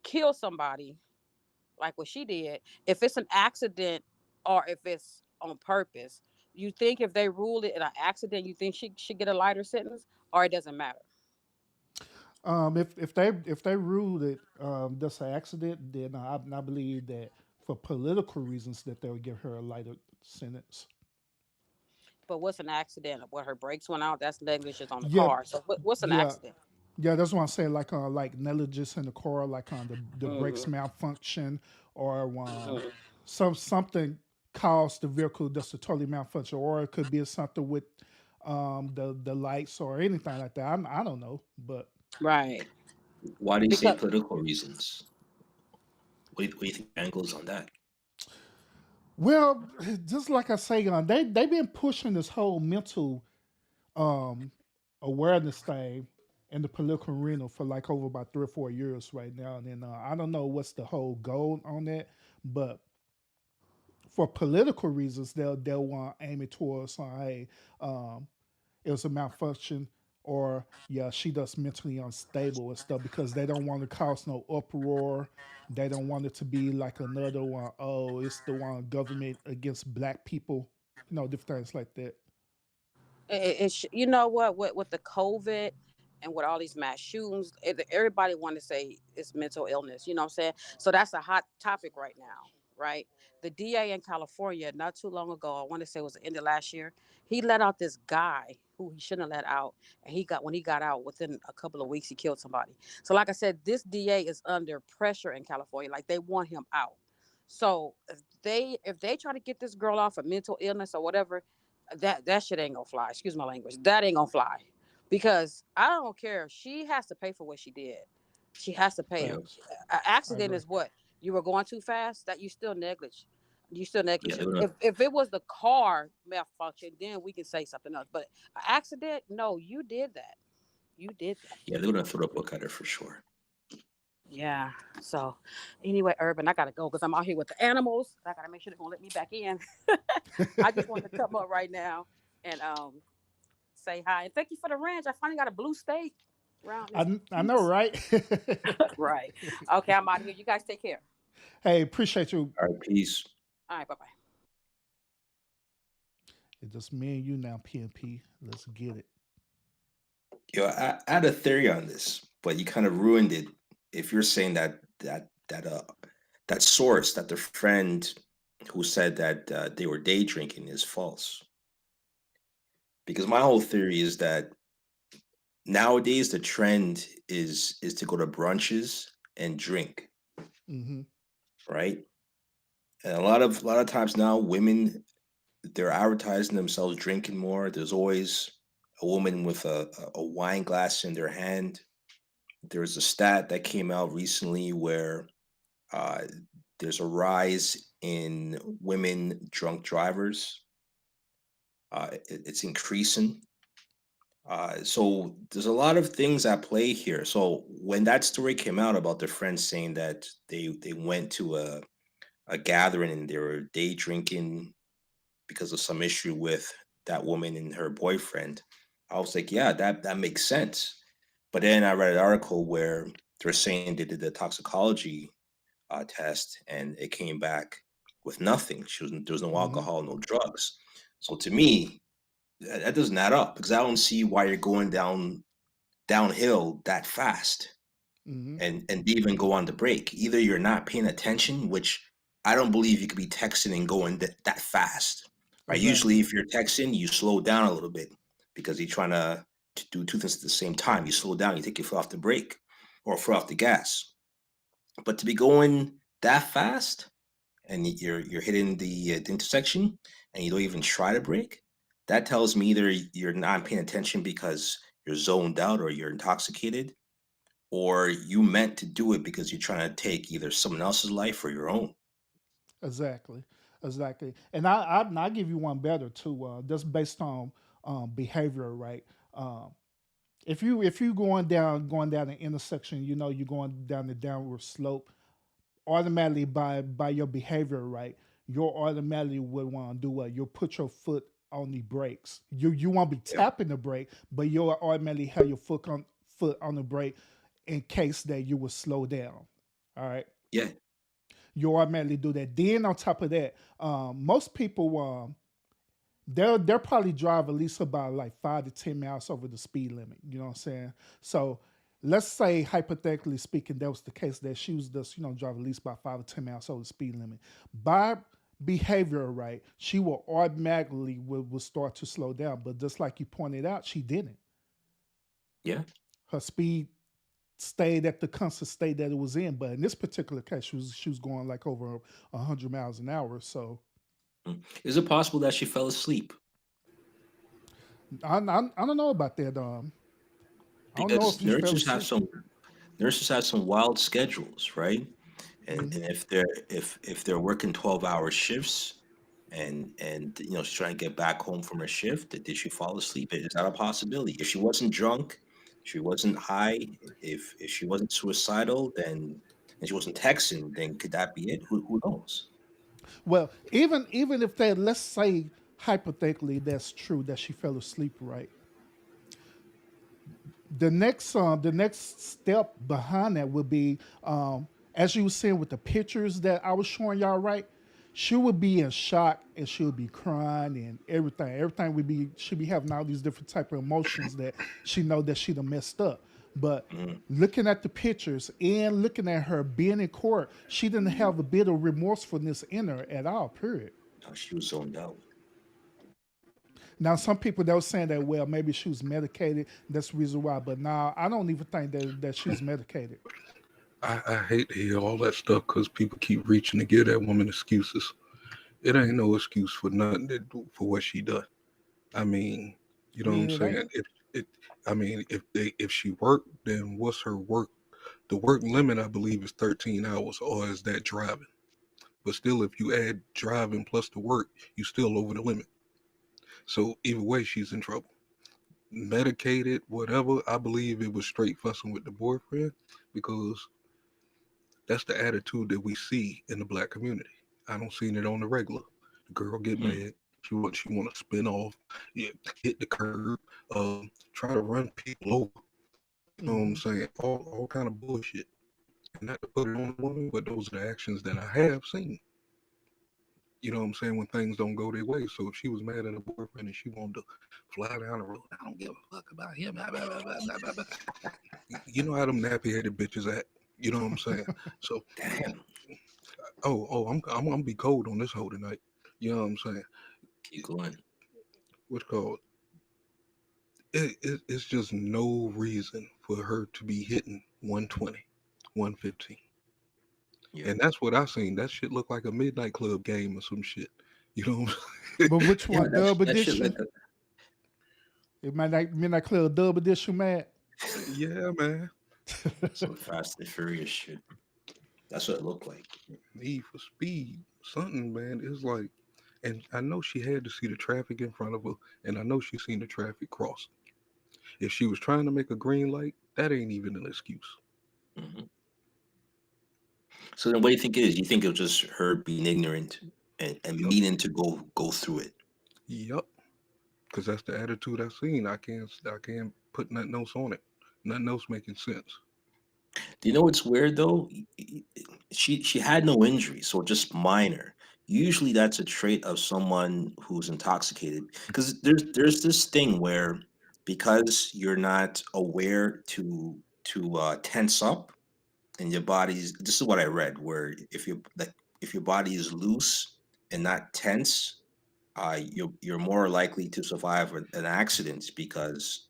kill somebody like what she did, if it's an accident or if it's on purpose, you think if they ruled it an accident, you think she should get a lighter sentence, or it doesn't matter? If they ruled it that's an accident, then I believe that for political reasons that they would give her a lighter sentence. But what's an accident? What, her brakes went out? That's negligence on the Yeah, car. So what's an yeah, accident? yeah. That's what I'm saying. Like negligence in the car, like on the brakes Mhm, malfunction, or mhm. something caused the vehicle just to totally malfunction, or it could be something with the lights or anything like that. I don't know, but Right. Why do you say Because political reasons? What do you think the angle is on that? well, just like I say, they've been pushing this whole mental um awareness thing in the political arena for like over about 3 or 4 years right now. And then I don't know what's the whole goal on that, but for political reasons, they'll want to aim it towards hey, um, it was a malfunction, or yeah, she does mentally unstable and stuff because they don't want to cause no uproar. They don't want it to be like another one. Oh, it's the one government against black people. Different things like that. you know what, with the COVID and with all these mass shootings, everybody want to say it's mental illness. You know what I'm saying? So that's a hot topic right now, right? The DA in California, not too long ago, I want to say it was the end of last year, he let out this guy who he shouldn't have let out, and when he got out, within a couple of weeks, he killed somebody. So, like I said, this DA is under pressure in California. Like they want him out. So if they try to get this girl off of mental illness or whatever, that shit ain't gonna fly. Excuse my language. That ain't gonna fly, because I don't care. She has to pay for what she did. She has to pay Yeah, it. Facts. An I accident agree. is what? You were going too fast. That you still negligent. You still yeah, negligent. If it was the car malfunction, then we can say something else. But an accident, no, you did that. You did that. they're gonna throw the book at her for sure. Yeah. So, anyway, Urban, I gotta go because I'm out here with the animals. I gotta make sure they're gonna let me back in. I just wanted to come up right now and say hi and thank you for the ranch. I finally got a blue steak around this I know, piece. right? Right. Okay, I'm out of here. You guys take care. Hey, appreciate you. All right, peace. All right. Bye bye. It's just me and you now, PNP. Let's get it. I had a theory on this, but you kind of ruined it. If you're saying that source, that the friend who said that they were day drinking is false, because my whole theory is that nowadays the trend is to go to brunches and drink, Mm-hmm. right? And a lot of times now, women, they're advertising themselves drinking more. There's always a woman with a wine glass in their hand. There's a stat that came out recently where uh, there's a rise in women drunk drivers. It's increasing. So there's a lot of things at play here. So when that story came out about their friends saying that they went to a gathering and they were day drinking because of some issue with that woman and her boyfriend, I was like, yeah, that makes sense. But then I read an article where they're saying they did the toxicology test and it came back with nothing. There was no Mm-hmm. alcohol, no drugs. So to me, that doesn't add up because I don't see why you're going downhill that fast Mm-hmm. and even go on the break. Either you're not paying attention, which I don't believe you could be texting and going that fast. Right? Usually, Exactly. if you're texting, you slow down a little bit because you're trying to do two things at the same time. You slow down, you take your foot off the brake or foot off the gas. But to be going that fast and you're hitting the intersection and you don't even try to brake, that tells me either you're not paying attention because you're zoned out or you're intoxicated, or you meant to do it because you're trying to take either someone else's life or your own. Exactly. Exactly. And I give you one better too. Just based on behavior, right? Um, if you going down the intersection, you're going down the downward slope. Automatically by your behavior, right? You automatically would want to do what? You'll put your foot on the brakes. You won't be Yeah. tapping the brake, but you'll automatically have your foot on the brake in case that you will slow down. All right. Yeah. You automatically do that. Then on top of that, most people they'll probably drive at least about like 5 to 10 miles over the speed limit. You know what I'm saying? So let's say hypothetically speaking, that was the case that she was just drive at least about 5 to 10 miles over the speed limit. By behavior, right, she will automatically will start to slow down. But just like you pointed out, she didn't. Yeah. Her speed stayed at the constant state that it was in. But in this particular case, she was going like over 100 miles an hour. So Is it possible that she fell asleep? I don't know about that. I don't know if Because you fell asleep. nurses have some wild schedules, right? And Hmm. if they're working 12-hour shifts and she's trying to get back home from her shift, did she fall asleep? Is that a possibility? If she wasn't drunk, she wasn't high, if she wasn't suicidal, then and she wasn't texting, then could that be it? Who knows? Well, even if that, let's say hypothetically that's true that she fell asleep, right? The next step behind that would be, as you were saying with the pictures that I was showing y'all, right? She would be in shock and she would be crying and everything. Everything would be she'd be having all these different type of emotions that she know that she'd have messed up. But Mm, looking at the pictures and looking at her being in court, she didn't have a bit of remorsefulness in her at all. Period. no, she was zoned out. Now, some people that were saying that, well, maybe she was medicated. That's the reason why. But now, I don't even think that she was medicated. I hate to hear all that stuff because people keep reaching to give that woman excuses. It ain't no excuse for nothing for what she done. I mean, you I know what mean, I'm it ain't. saying? If she worked, then what's her work The work limit, I believe, is 13 hours, or is that driving? But still, if you add driving plus the work, you still over the limit. So either way, she's in trouble. Medicated, whatever. I believe it was straight fussing with the boyfriend because that's the attitude that we see in the black community. I don't see it on the regular. The girl get mad. She want to spin off, yeah, hit the curb, try to run people over. You know what I'm saying? All kind of bullshit. And not to put it on the woman, but those are the actions that I have seen. You know what I'm saying? When things don't go their way. So if she was mad at her boyfriend and she wanted to fly down the road, I don't give a fuck about him. Blah, blah, blah, blah, blah, blah. You know how them nappy headed bitches act. You know what I'm saying? So Damn. I'm gonna be cold on this hoe tonight. You know what I'm saying? Keep going. What's called? It's just no reason for her to be hitting 120, 115. Yeah. And that's what I seen. That shit looked like a midnight club game or some shit. You know what I'm saying? But which one? Dub that shit edition? It might not Midnight Club Dub edition, Matt. Yeah, man. Some Fast and Furious shit. That's what it looked like. Need for Speed, something, man. It's like, and I know she had to see the traffic in front of her, and I know she seen the traffic crossing. If she was trying to make a green light, that ain't even an excuse. So then, what do you think it is? You think it was just her being ignorant and meaning to go through it? Yup. Because that's the attitude I seen. I can't put nothing else on it. Nothing else making sense. Do you know what's weird though? She had no injury, so just minor. Usually, that's a trait of someone who's intoxicated. Because there's this thing where because you're not aware to tense up, and your body's, this is what I read, where if your body is loose and not tense, you're more likely to survive an accident because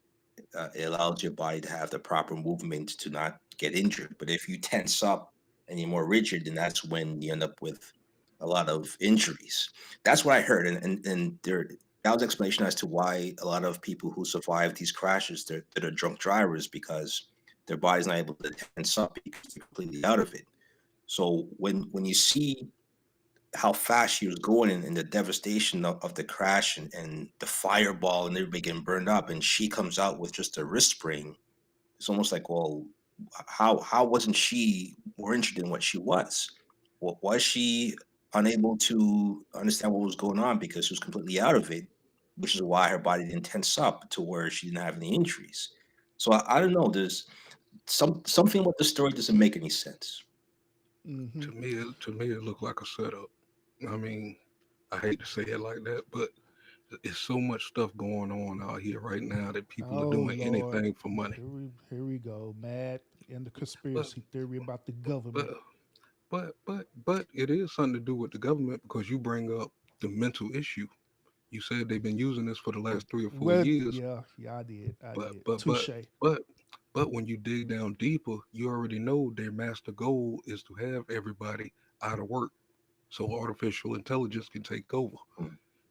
it allows your body to have the proper movement to not get injured. But if you tense up and you're more rigid, then that's when you end up with a lot of injuries. That's what I heard, and there that was explanation as to why a lot of people who survive these crashes, they're drunk drivers because their body's not able to tense up because they're completely out of it. So when you see how fast she was going and the devastation of the crash and the fireball and everybody getting burned up, and she comes out with just a wrist sprain, it's almost like, well, how wasn't she more injured than what she was? Was she unable to understand what was going on because she was completely out of it, which is why her body didn't tense up to where she didn't have any injuries. So I don't know. There's something about the story doesn't make any sense. To me, it looked like a setup. I mean, I hate to say it like that, but it's so much stuff going on out here right now that people are doing anything for money. Here we go, Matt, and the conspiracy theory about the government. But it is something to do with the government because you bring up the mental issue. You said they've been using this for the last 3 or 4 years. Yeah, I did. Touche. But when you dig down deeper, you already know their master goal is to have everybody out of work so artificial intelligence can take over.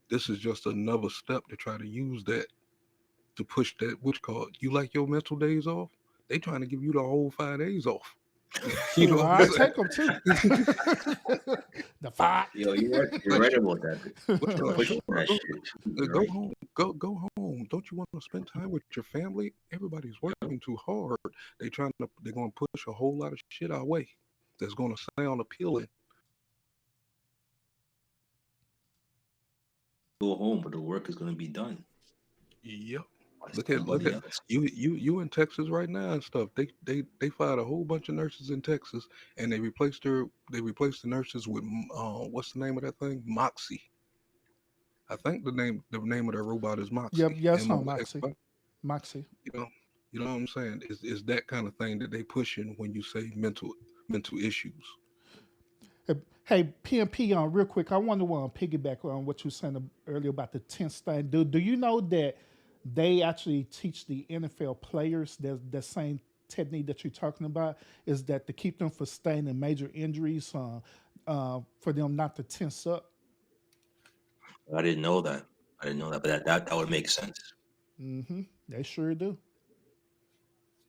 This is just another step to try to use that to push that, which called, you like your mental days off? They trying to give you the whole 5 days off. You know, I take them too. The 5. Yo, you're right about that. Go home. Go home. Don't you want to spend time with your family? Everybody's working too hard. They're gonna push a whole lot of shit our way that's gonna sound appealing. Go home, but the work is gonna be done. Yep. Look at you in Texas right now and stuff. They fired a whole bunch of nurses in Texas, and they replaced the nurses with what's the name of that thing? Moxie. I think the name of their robot is Moxie. Yep, yes, Moxie. You know what I'm saying? It's that kind of thing that they pushing when you say mental issues. Hey, PMP, on real quick, I want to piggyback on what you were saying earlier about the tense thing. Do you know that they actually teach the NFL players the same technique that you're talking about is that to keep them from sustaining major injuries, for them not to tense up? I didn't know that, but that would make sense. They sure do.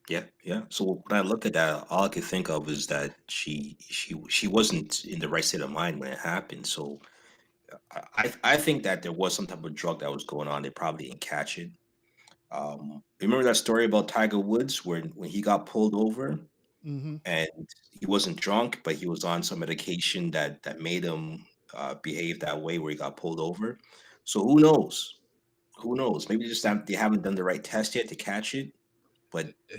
Yeah, yeah. So when I look at that, all I can think of is that she wasn't in the right state of mind when it happened. So I think that there was some type of drug that was going on. They probably didn't catch it. Remember that story about Tiger Woods when he got pulled over Mm-hmm. and he wasn't drunk, but he was on some medication that made him behave that way where he got pulled over. So who knows? Who knows? Maybe just they haven't done the right test yet to catch it. But Hey,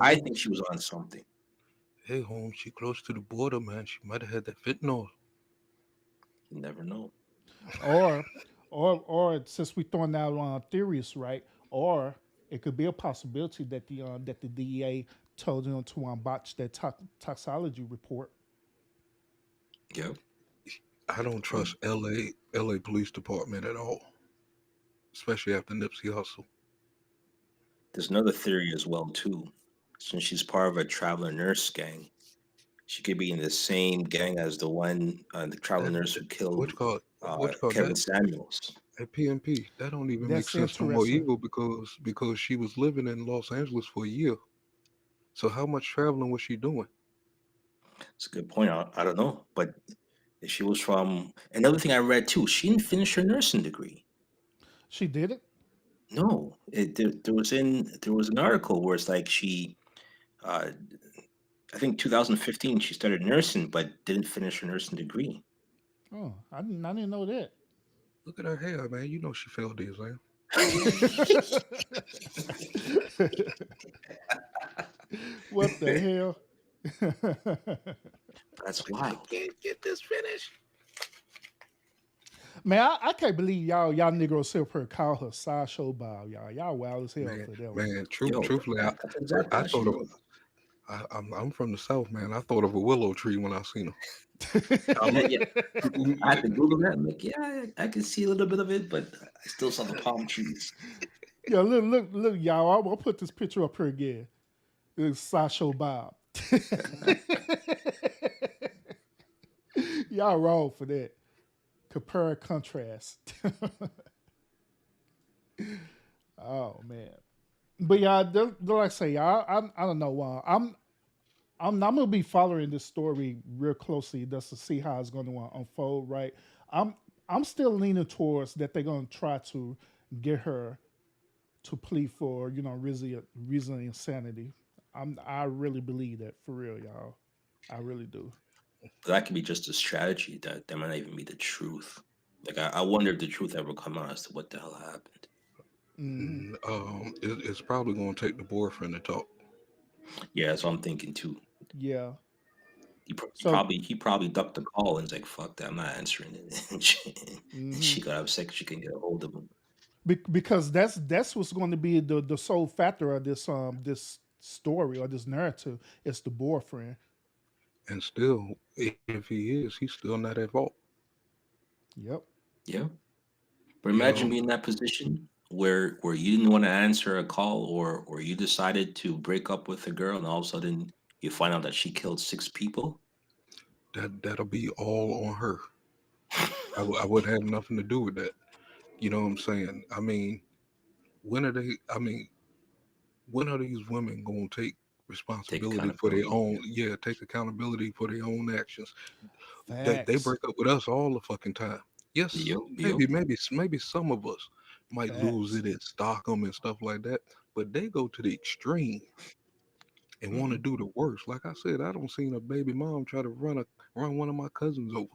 I Holmes. think she was on something. Hey, Holmes. She close to the border, man. She might have had that fentanyl. You never know. Or, or since we throwing out theories, right? Or it could be a possibility that the DEA told them to botch that toxology report. Yeah. I don't Um, trust LA Police Department at all, especially after Nipsey Hussle. there's another theory as well too. Since she's part of a traveler nurse gang, she could be in the same gang as the traveler nurse That who killed what you call Kevin that Samuels. at PMP. That don't even make That's sense no more interesting. evil because she was living in Los Angeles for a year. So how much traveling was she doing? It's a good point. I don't know, but she was from another thing I read too. She didn't finish her nursing degree. She did it. No, there was an article where it's like uh, I think 2015 she started nursing but didn't finish her nursing degree. Oh, I didn't know that. Look at her hair, man. You know she failed the exam. What the hell? That's I wild. can't get this finished. Man, I can't believe y'all Negroes still per call her sideshow Bob, y'all. Y'all wild as hell Man, for that one. man, Yo, truthfully, that's exactly I how she thought of was. I'm from the South, man. I thought of a willow tree when I seen Yeah, yeah. I had her. to Google that. I'm like, yeah, I can see a little bit of it, but I still saw the palm trees. Yeah, look, y'all. I'll put this picture up here again. It's sideshow Bob. Y'all wrong for that. Compare and contrast. Oh man. But yeah, like I say, I don't know. I'm gonna be following this story real closely just to see how it's going to unfold. Right. I'm I'm still leaning towards that they're gonna try to get her to plead for reason insanity. I really believe that for real, y'all. I really do. But that could be just a strategy that might not even be the truth. Like I wonder if the truth ever come out as to what the hell happened. Hmm. It's probably gonna take the boyfriend to talk. Yeah, that's what I'm thinking too. Yeah. So, He probably ducked the call and was like, "Fuck that, I'm not answering it." And hmm she got upset 'cause she couldn't get a hold of him. because that's what's going to be the sole factor of this story or this narrative. It's the boyfriend. And still, if he is, he's still not at fault. Yep. Yeah, but You imagine know, being in that position where you didn't want to answer a call or you decided to break up with a girl and all of a sudden you find out that she killed 6 people. that'll be all on her. I wouldn't have nothing to do with that. You know what I'm saying? I mean, when are they? I mean, when are these women gonna take Take responsibility for their accountability. own? Yeah, take accountability for their own actions. They Facts. break up with us all the fucking time. Yes, Yep, yep, maybe some of us might lose Facts. it in Stockholm and stuff like that, but they go to the extreme and want to hmm do the worst. Like I said, I don't seen a baby mom try to run one of my cousins over,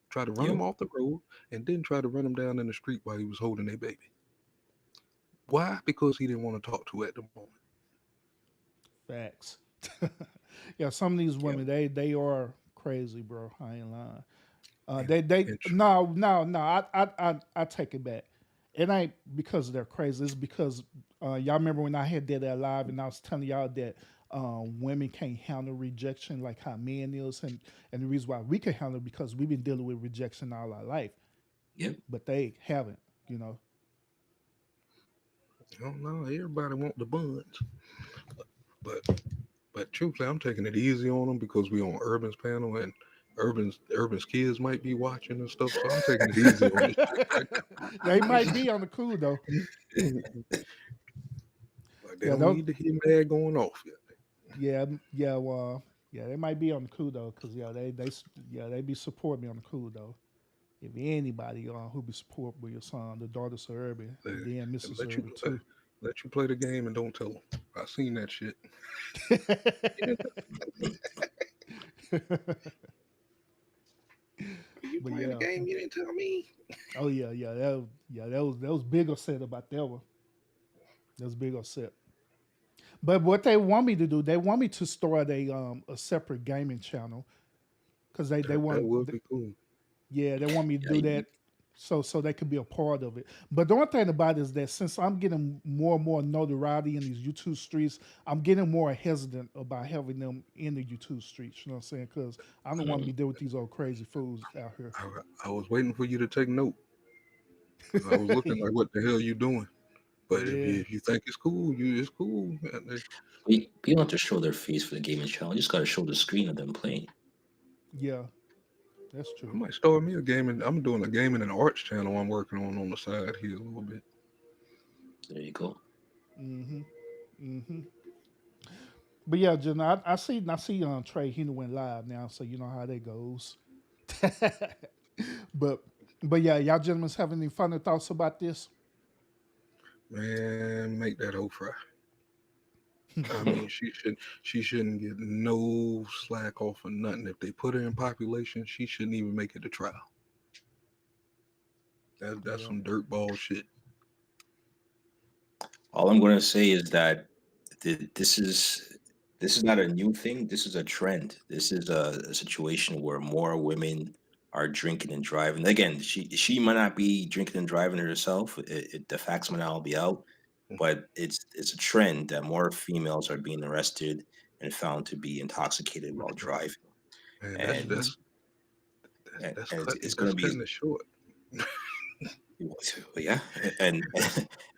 try to run him yep. off the road, and then try to run him down in the street while he was holding a baby. Why? Because he didn't want to talk to her at the moment. Facts. Yeah, some of these Yep. women they are crazy, bro. I ain't lying. And They and no. I take it back. It ain't because they're crazy. It's because y'all remember when I had that live and I was telling y'all that women can't handle rejection like how men is, and the reason why we can handle it because we've been dealing with rejection all our life, Yep. but they haven't. You know. I don't know. Everybody want the buns, but truthfully, I'm taking it easy on them because we on Urban's panel and Urban's kids might be watching and stuff. So I'm taking it easy on this shit right They might be on the cool though. now. Like they Yeah, don't those need to hear mad going off yet. Yeah, yeah, well, yeah, they might be on the cool though, cause yeah, yeah, they be support me on the cool though. If anybody who be support with your son, the daughters of Urban, They, and then they Mrs. let you Urban too. let you play the game and don't tell them. I seen that shit. You didn't you But playing the yeah, game? You didn't tell me. oh yeah, that was big upset about that one. That was big upset. But what they want me to do, they want me to start a separate gaming channel because they That want would be cool. yeah, they want me to Yeah, do that so they could be a part of it. But the one thing about it is that since I'm getting more and more notoriety in these YouTube streets, I'm getting more hesitant about having them in the YouTube streets. You know what I'm saying? Because I don't want to be there with these old crazy fools out here. I was waiting for you to take note because I was looking like, what the hell you doing? But Yeah, if you think it's cool, it's cool. we don't have to show their face for the gaming channel. You just got to show the screen of them playing. yeah, that's I true. might start me a gaming. I'm doing a gaming and arts channel I'm working on the side here a little bit. There you go. Mm-hmm. Mm-hmm. But yeah, Jen, I see Trey Heenan went live now, so you know how that goes. but but yeah, y'all gentlemen have any funny thoughts about this? Man, make that hoe fry. I mean, she shouldn't get no slack off of nothing. If they put her in population, she shouldn't even make it to trial. That's Yeah. some dirtball shit. All I'm going to say is that this is not a new thing. This is a trend. This is a situation where more women are drinking and driving. Again, she might not be drinking and driving herself. The facts might not all be out, but it's a trend that more females are being arrested and found to be intoxicated while driving, Man, and it's going that's to be cutting it short. yeah, and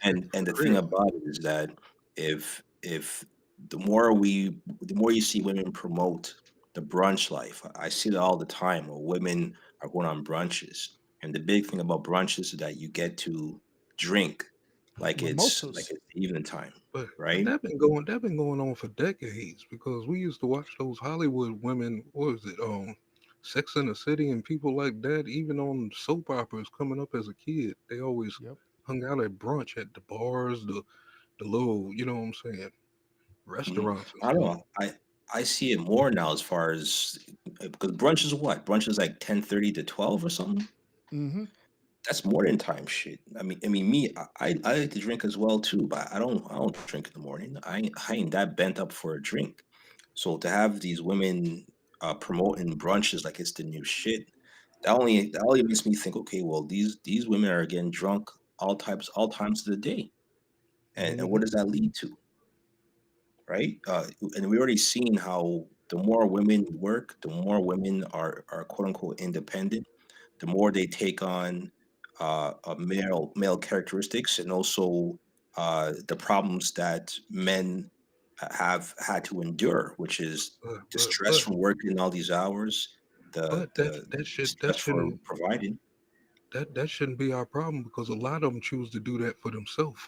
and the thing Real. about it is that if the more you see women promote the brunch life, I see it all the time where women are going on brunches, and the big thing about brunches is that you get to drink like Mimosas. it's evening time, But right? that been going on for decades because we used to watch those Hollywood women. What was it? Sex in the City and people like that. Even on soap operas coming up as a kid, they always Yep. hung out at brunch at the bars, the little, you know what I'm saying, hmm restaurants and I don't stuff. know. I see it more now as far as because brunch is what brunch is like 10:30 to 12 or something. Mm-hmm. That's morning time shit. I mean, me, I like to drink as well too, but I don't drink in the morning. I ain't that bent up for a drink. So to have these women promoting brunches like it's the new shit, that only makes me think, okay, well these women are getting drunk all times of the day, and what Mm-hmm. does that lead to, right? And we already seen how the more women work, the more women are quote unquote independent, the more they take on male characteristics and also the problems that men have had to endure, which is But the but stress but from working all these hours, the but the, the that stress for shouldn't providing. that shouldn't be our problem because a lot of them choose to do that for themselves.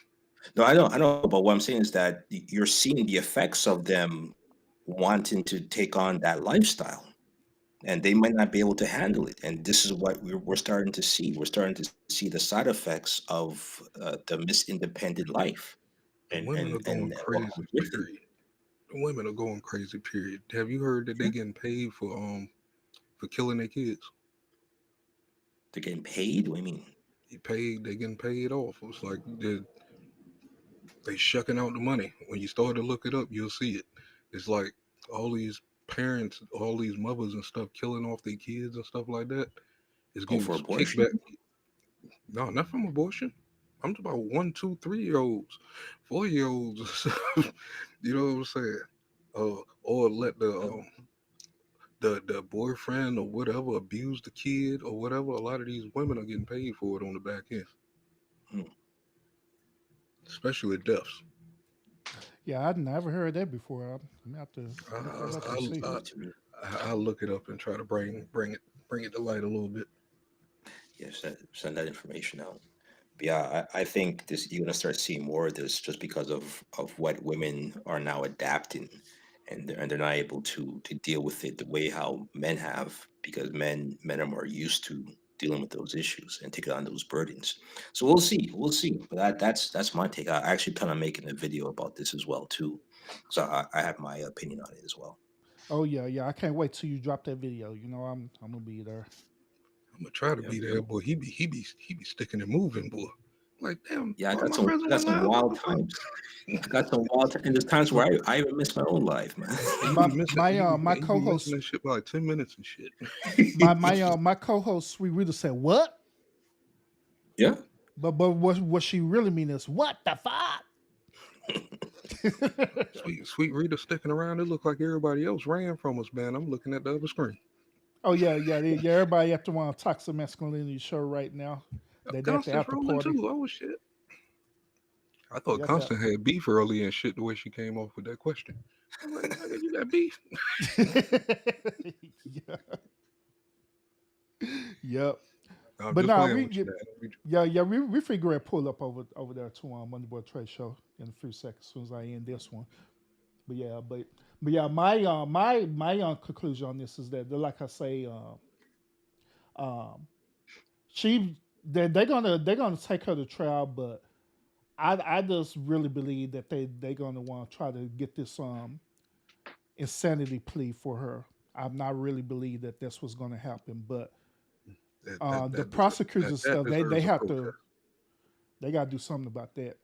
No, I know, but what I'm saying is that you're seeing the effects of them wanting to take on that lifestyle, and they might not be able to handle it. And this is what we're starting to see. We're starting to see the side effects of the misindependent life, The and women are and going and what crazy. comes with it. Period. The women are going crazy. Period. Have you heard that they Yeah, getting paid for killing their kids? they're getting paid. What do you mean? They getting paid off. It's like they shucking out the money. When you start to look it up, you'll see it. It's like all these parents, all these mothers and stuff killing off their kids and stuff like that is Oh, getting for kickback. abortion? No, not from abortion. I'm talking about 1, 2, 3 year olds, 4 year olds. You know what I'm saying? Or let Oh, the boyfriend or whatever abuse the kid or whatever. A lot of these women are getting paid for it on the back end, hmm. especially with deaths. Yeah, I'd never heard that before. I'm have to I, look that up and Sounds see. new to me. I'll look it up and try to bring it to light a little bit. Yes, send that information out. But yeah, I think this you're gonna start seeing more of this just because of what women are now adapting, and they're not able to deal with it the way how men have, because men are more used to dealing with those issues and taking on those burdens. So we'll see. But that's my take. I actually plan on making a video about this as well too, so I have my opinion on it as well. Oh yeah, yeah. I can't wait till you drop that video. You know, I'm gonna be there. I'm gonna try to Yep, be there, yep. boy. He be sticking and moving, boy. Like, damn, Yeah, why my I brother got went some live? What wild the fuck? times. I got some wild times, and there's times where I even miss my own life, man. He My be missing. my He be, my he be missing co-host that shit by like 10 minutes and shit. my co-host Sweet Rita said what? Yeah. But what she really mean is what the fuck? Sweet Rita sticking around. It looked like everybody else ran from us, man. I'm looking at the other screen. Oh yeah, yeah, yeah. Everybody at the one toxic masculinity show right now. They at the Constance after rolling party. too. Oh shit! I They thought at that. Constance had beef early and shit. The way she came off with that question, I'm like, nigga, you got beef? Yeah. Yep. I'm But just now playing we with you, get man. yeah, we figure it pull up over there to Monday Boy Trade Show in a few seconds as soon as I end this one. But yeah, but yeah, my conclusion on this is that like I say, um they're gonna take her to trial, but I just really believe that they're gonna want to try to get this insanity plea for her. I'm not really believe that that's what's gonna happen, but the prosecutors and That stuff they deserves a have protest. to they got to do something about that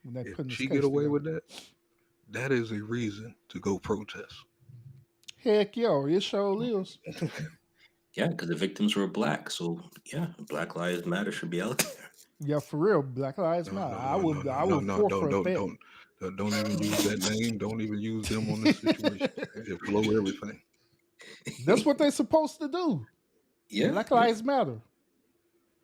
when they If putting this she get case away together. with that, that is a reason to go protest. Heck yo, it sure is. Yeah, because the victims were black, so yeah, Black Lives Matter should be out there. Yeah, for real. Black Lives No, Matter. no, I no, no, will no, I no, will no. forfeit that. Don't even use that name. Don't even use them on this situation. They just blow everything. That's what they're supposed to do. Yeah, Black yeah. Lives Matter.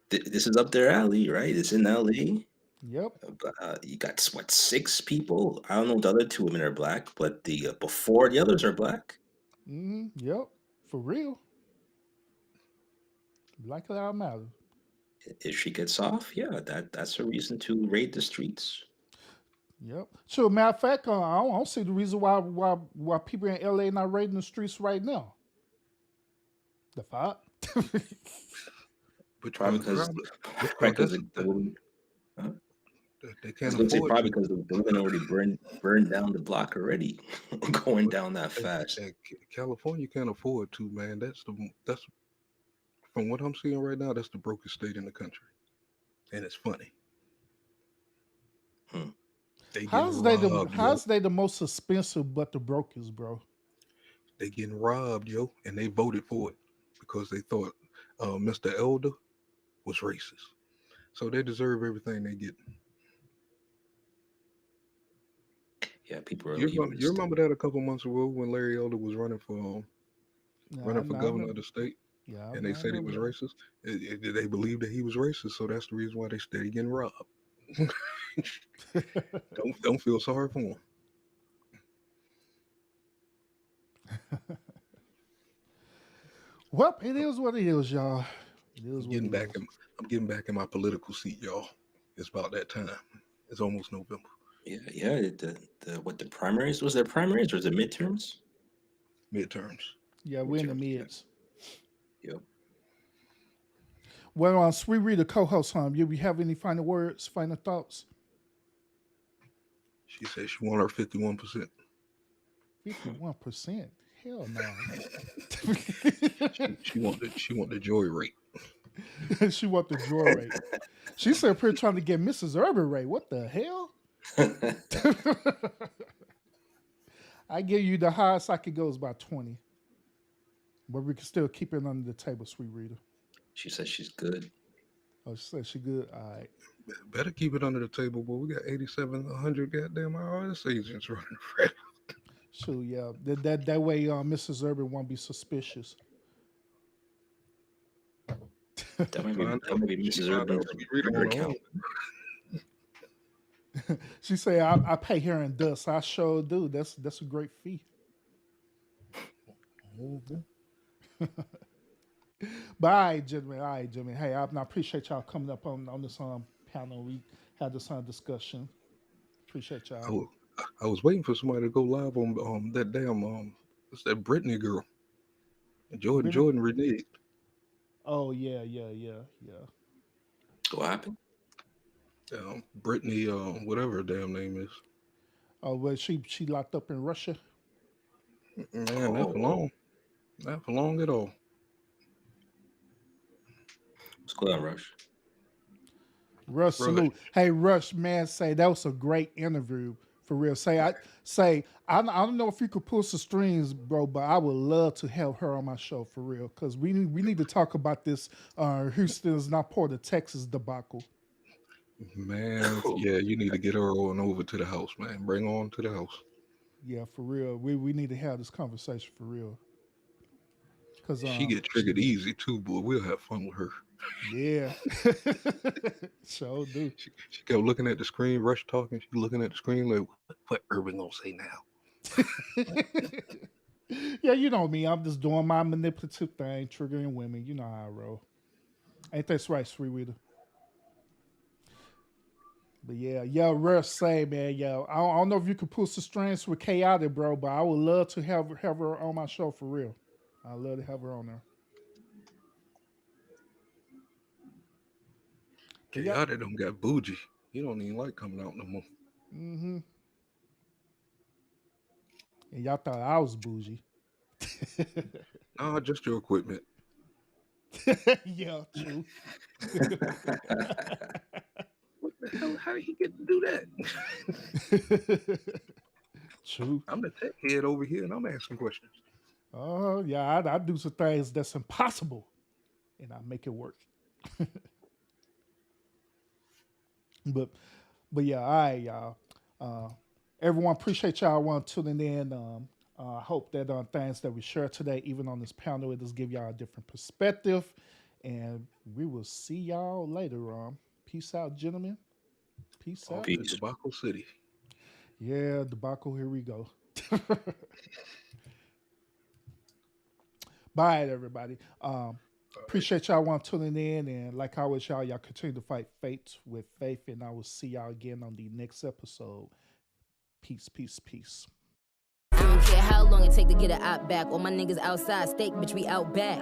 This is up their alley, right? It's in LA. Yep. But you got what, 6 people? I don't know if the other 2 women are black, but the before the others are black. Yep. For real. Black Lives Matter. If she gets off, yeah, that's a reason to raid the streets. Yep. So matter of fact, I don't see the reason why people in LA not raiding the streets right now. The fuck? But Probably the because problem, right, because because the woman. Huh? they I was can't gonna say afford probably to. because the woman already burned down the block already, going But down that fast. California can't afford to, man. That's from what I'm seeing right now. That's the brokest state in the country, and it's funny. Hmm. They getting robbed, yo. how's they the most expensive but the brokest, bro? They getting robbed, yo, and they voted for it because they thought Mr. Elder was racist. So they deserve everything they get. Yeah, people are You leaving remember, you this. remember that a couple months ago when Larry Elder was Yeah, running for I governor remember. of the state, Yeah, and they I said he remember was that. racist. They believed that he was racist, so that's the reason why they steady getting robbed. Don't feel sorry for him. Well, it is what it is, y'all. It is I'm what getting it back is. in I'm getting back in my political seat, y'all. It's about that time. It's almost November. Yeah. The what, the primaries, was there primaries or was it midterms? Midterms. Yeah, we're in the Midterms. Yeah. mids. Yep. Well, Sweet Rita, co-host, you have any final words, final thoughts? She said she want her 51%. 51%. Hell no. She want the joy rate. She want the draw rate. She said, "We're trying to get Mrs. Urban rate. What the hell?" I give you the highest I could go is about 20, but we can still keep it under the table, Sweet Rita. She says she's good. Oh, she said she good. All right. Better keep it under the table, boy. We got 87, 100 goddamn IRS agents running around. So yeah, that way, Mrs. Urban won't be suspicious. That might be She Mrs. find out Urban's Sweet Rita Twitter on her account. own. She say, I pay her in dust. I sure do. That's a great fee. But all right, gentlemen. Hey, I appreciate y'all coming up on this panel. We had this discussion. Appreciate y'all. I was waiting for somebody to go live on that damn what's that Brittany girl? Brittany? Jordan reneged. Oh yeah. What happened? Brittany, whatever her damn name is. Oh well, she locked up in Russia. Man, not for long. Not for long at all. What's going on, Rush? Rush, salute. Hey, Rush, man, say that was a great interview for real. I don't know if you could pull some strings, bro, but I would love to have her on my show for real because we need to talk about this. Houston is not part of Texas debacle. Man, yeah, you need to get her on over to the house, man. Bring her on to the house. Yeah, for real. We need to have this conversation for real. Cause she get triggered easy too, boy. We'll have fun with her. Yeah. So do. She kept looking at the screen, Rush talking. She looking at the screen like, what Urban gonna say now? Yeah, you know me. I'm just doing my manipulative thing, triggering women. You know how I roll. Ain't that right, Sweet Rita? But yeah, Rush say, man, I don't know if you could pull some strings with Chaotic, bro, but I would love to have her on my show for real. I'd love to have her on there. Chaotic don't got bougie. He don't even like coming out no more. Mm-hmm. And y'all thought I was bougie. Nah, just your equipment. Yeah, true. What the hell? How did he get to do that? True. I'm the tech head over here, and I'm asking questions. Oh, yeah, I do some things that's impossible, and I make it work. But yeah, all right, y'all. Everyone, appreciate y'all tuning in. I hope that things that we share today, even on this panel, it just give y'all a different perspective. And we will see y'all later. Peace out, gentlemen. Peace out. Peace. Debacle City. Yeah, debacle. Here we go. Bye, everybody. Appreciate y'all tuning in, and like always, y'all continue to fight fate with faith, and I will see y'all again on the next episode. Peace, peace, peace. I don't care how long it take to get an op back. All my niggas outside, steak, bitch, we out back.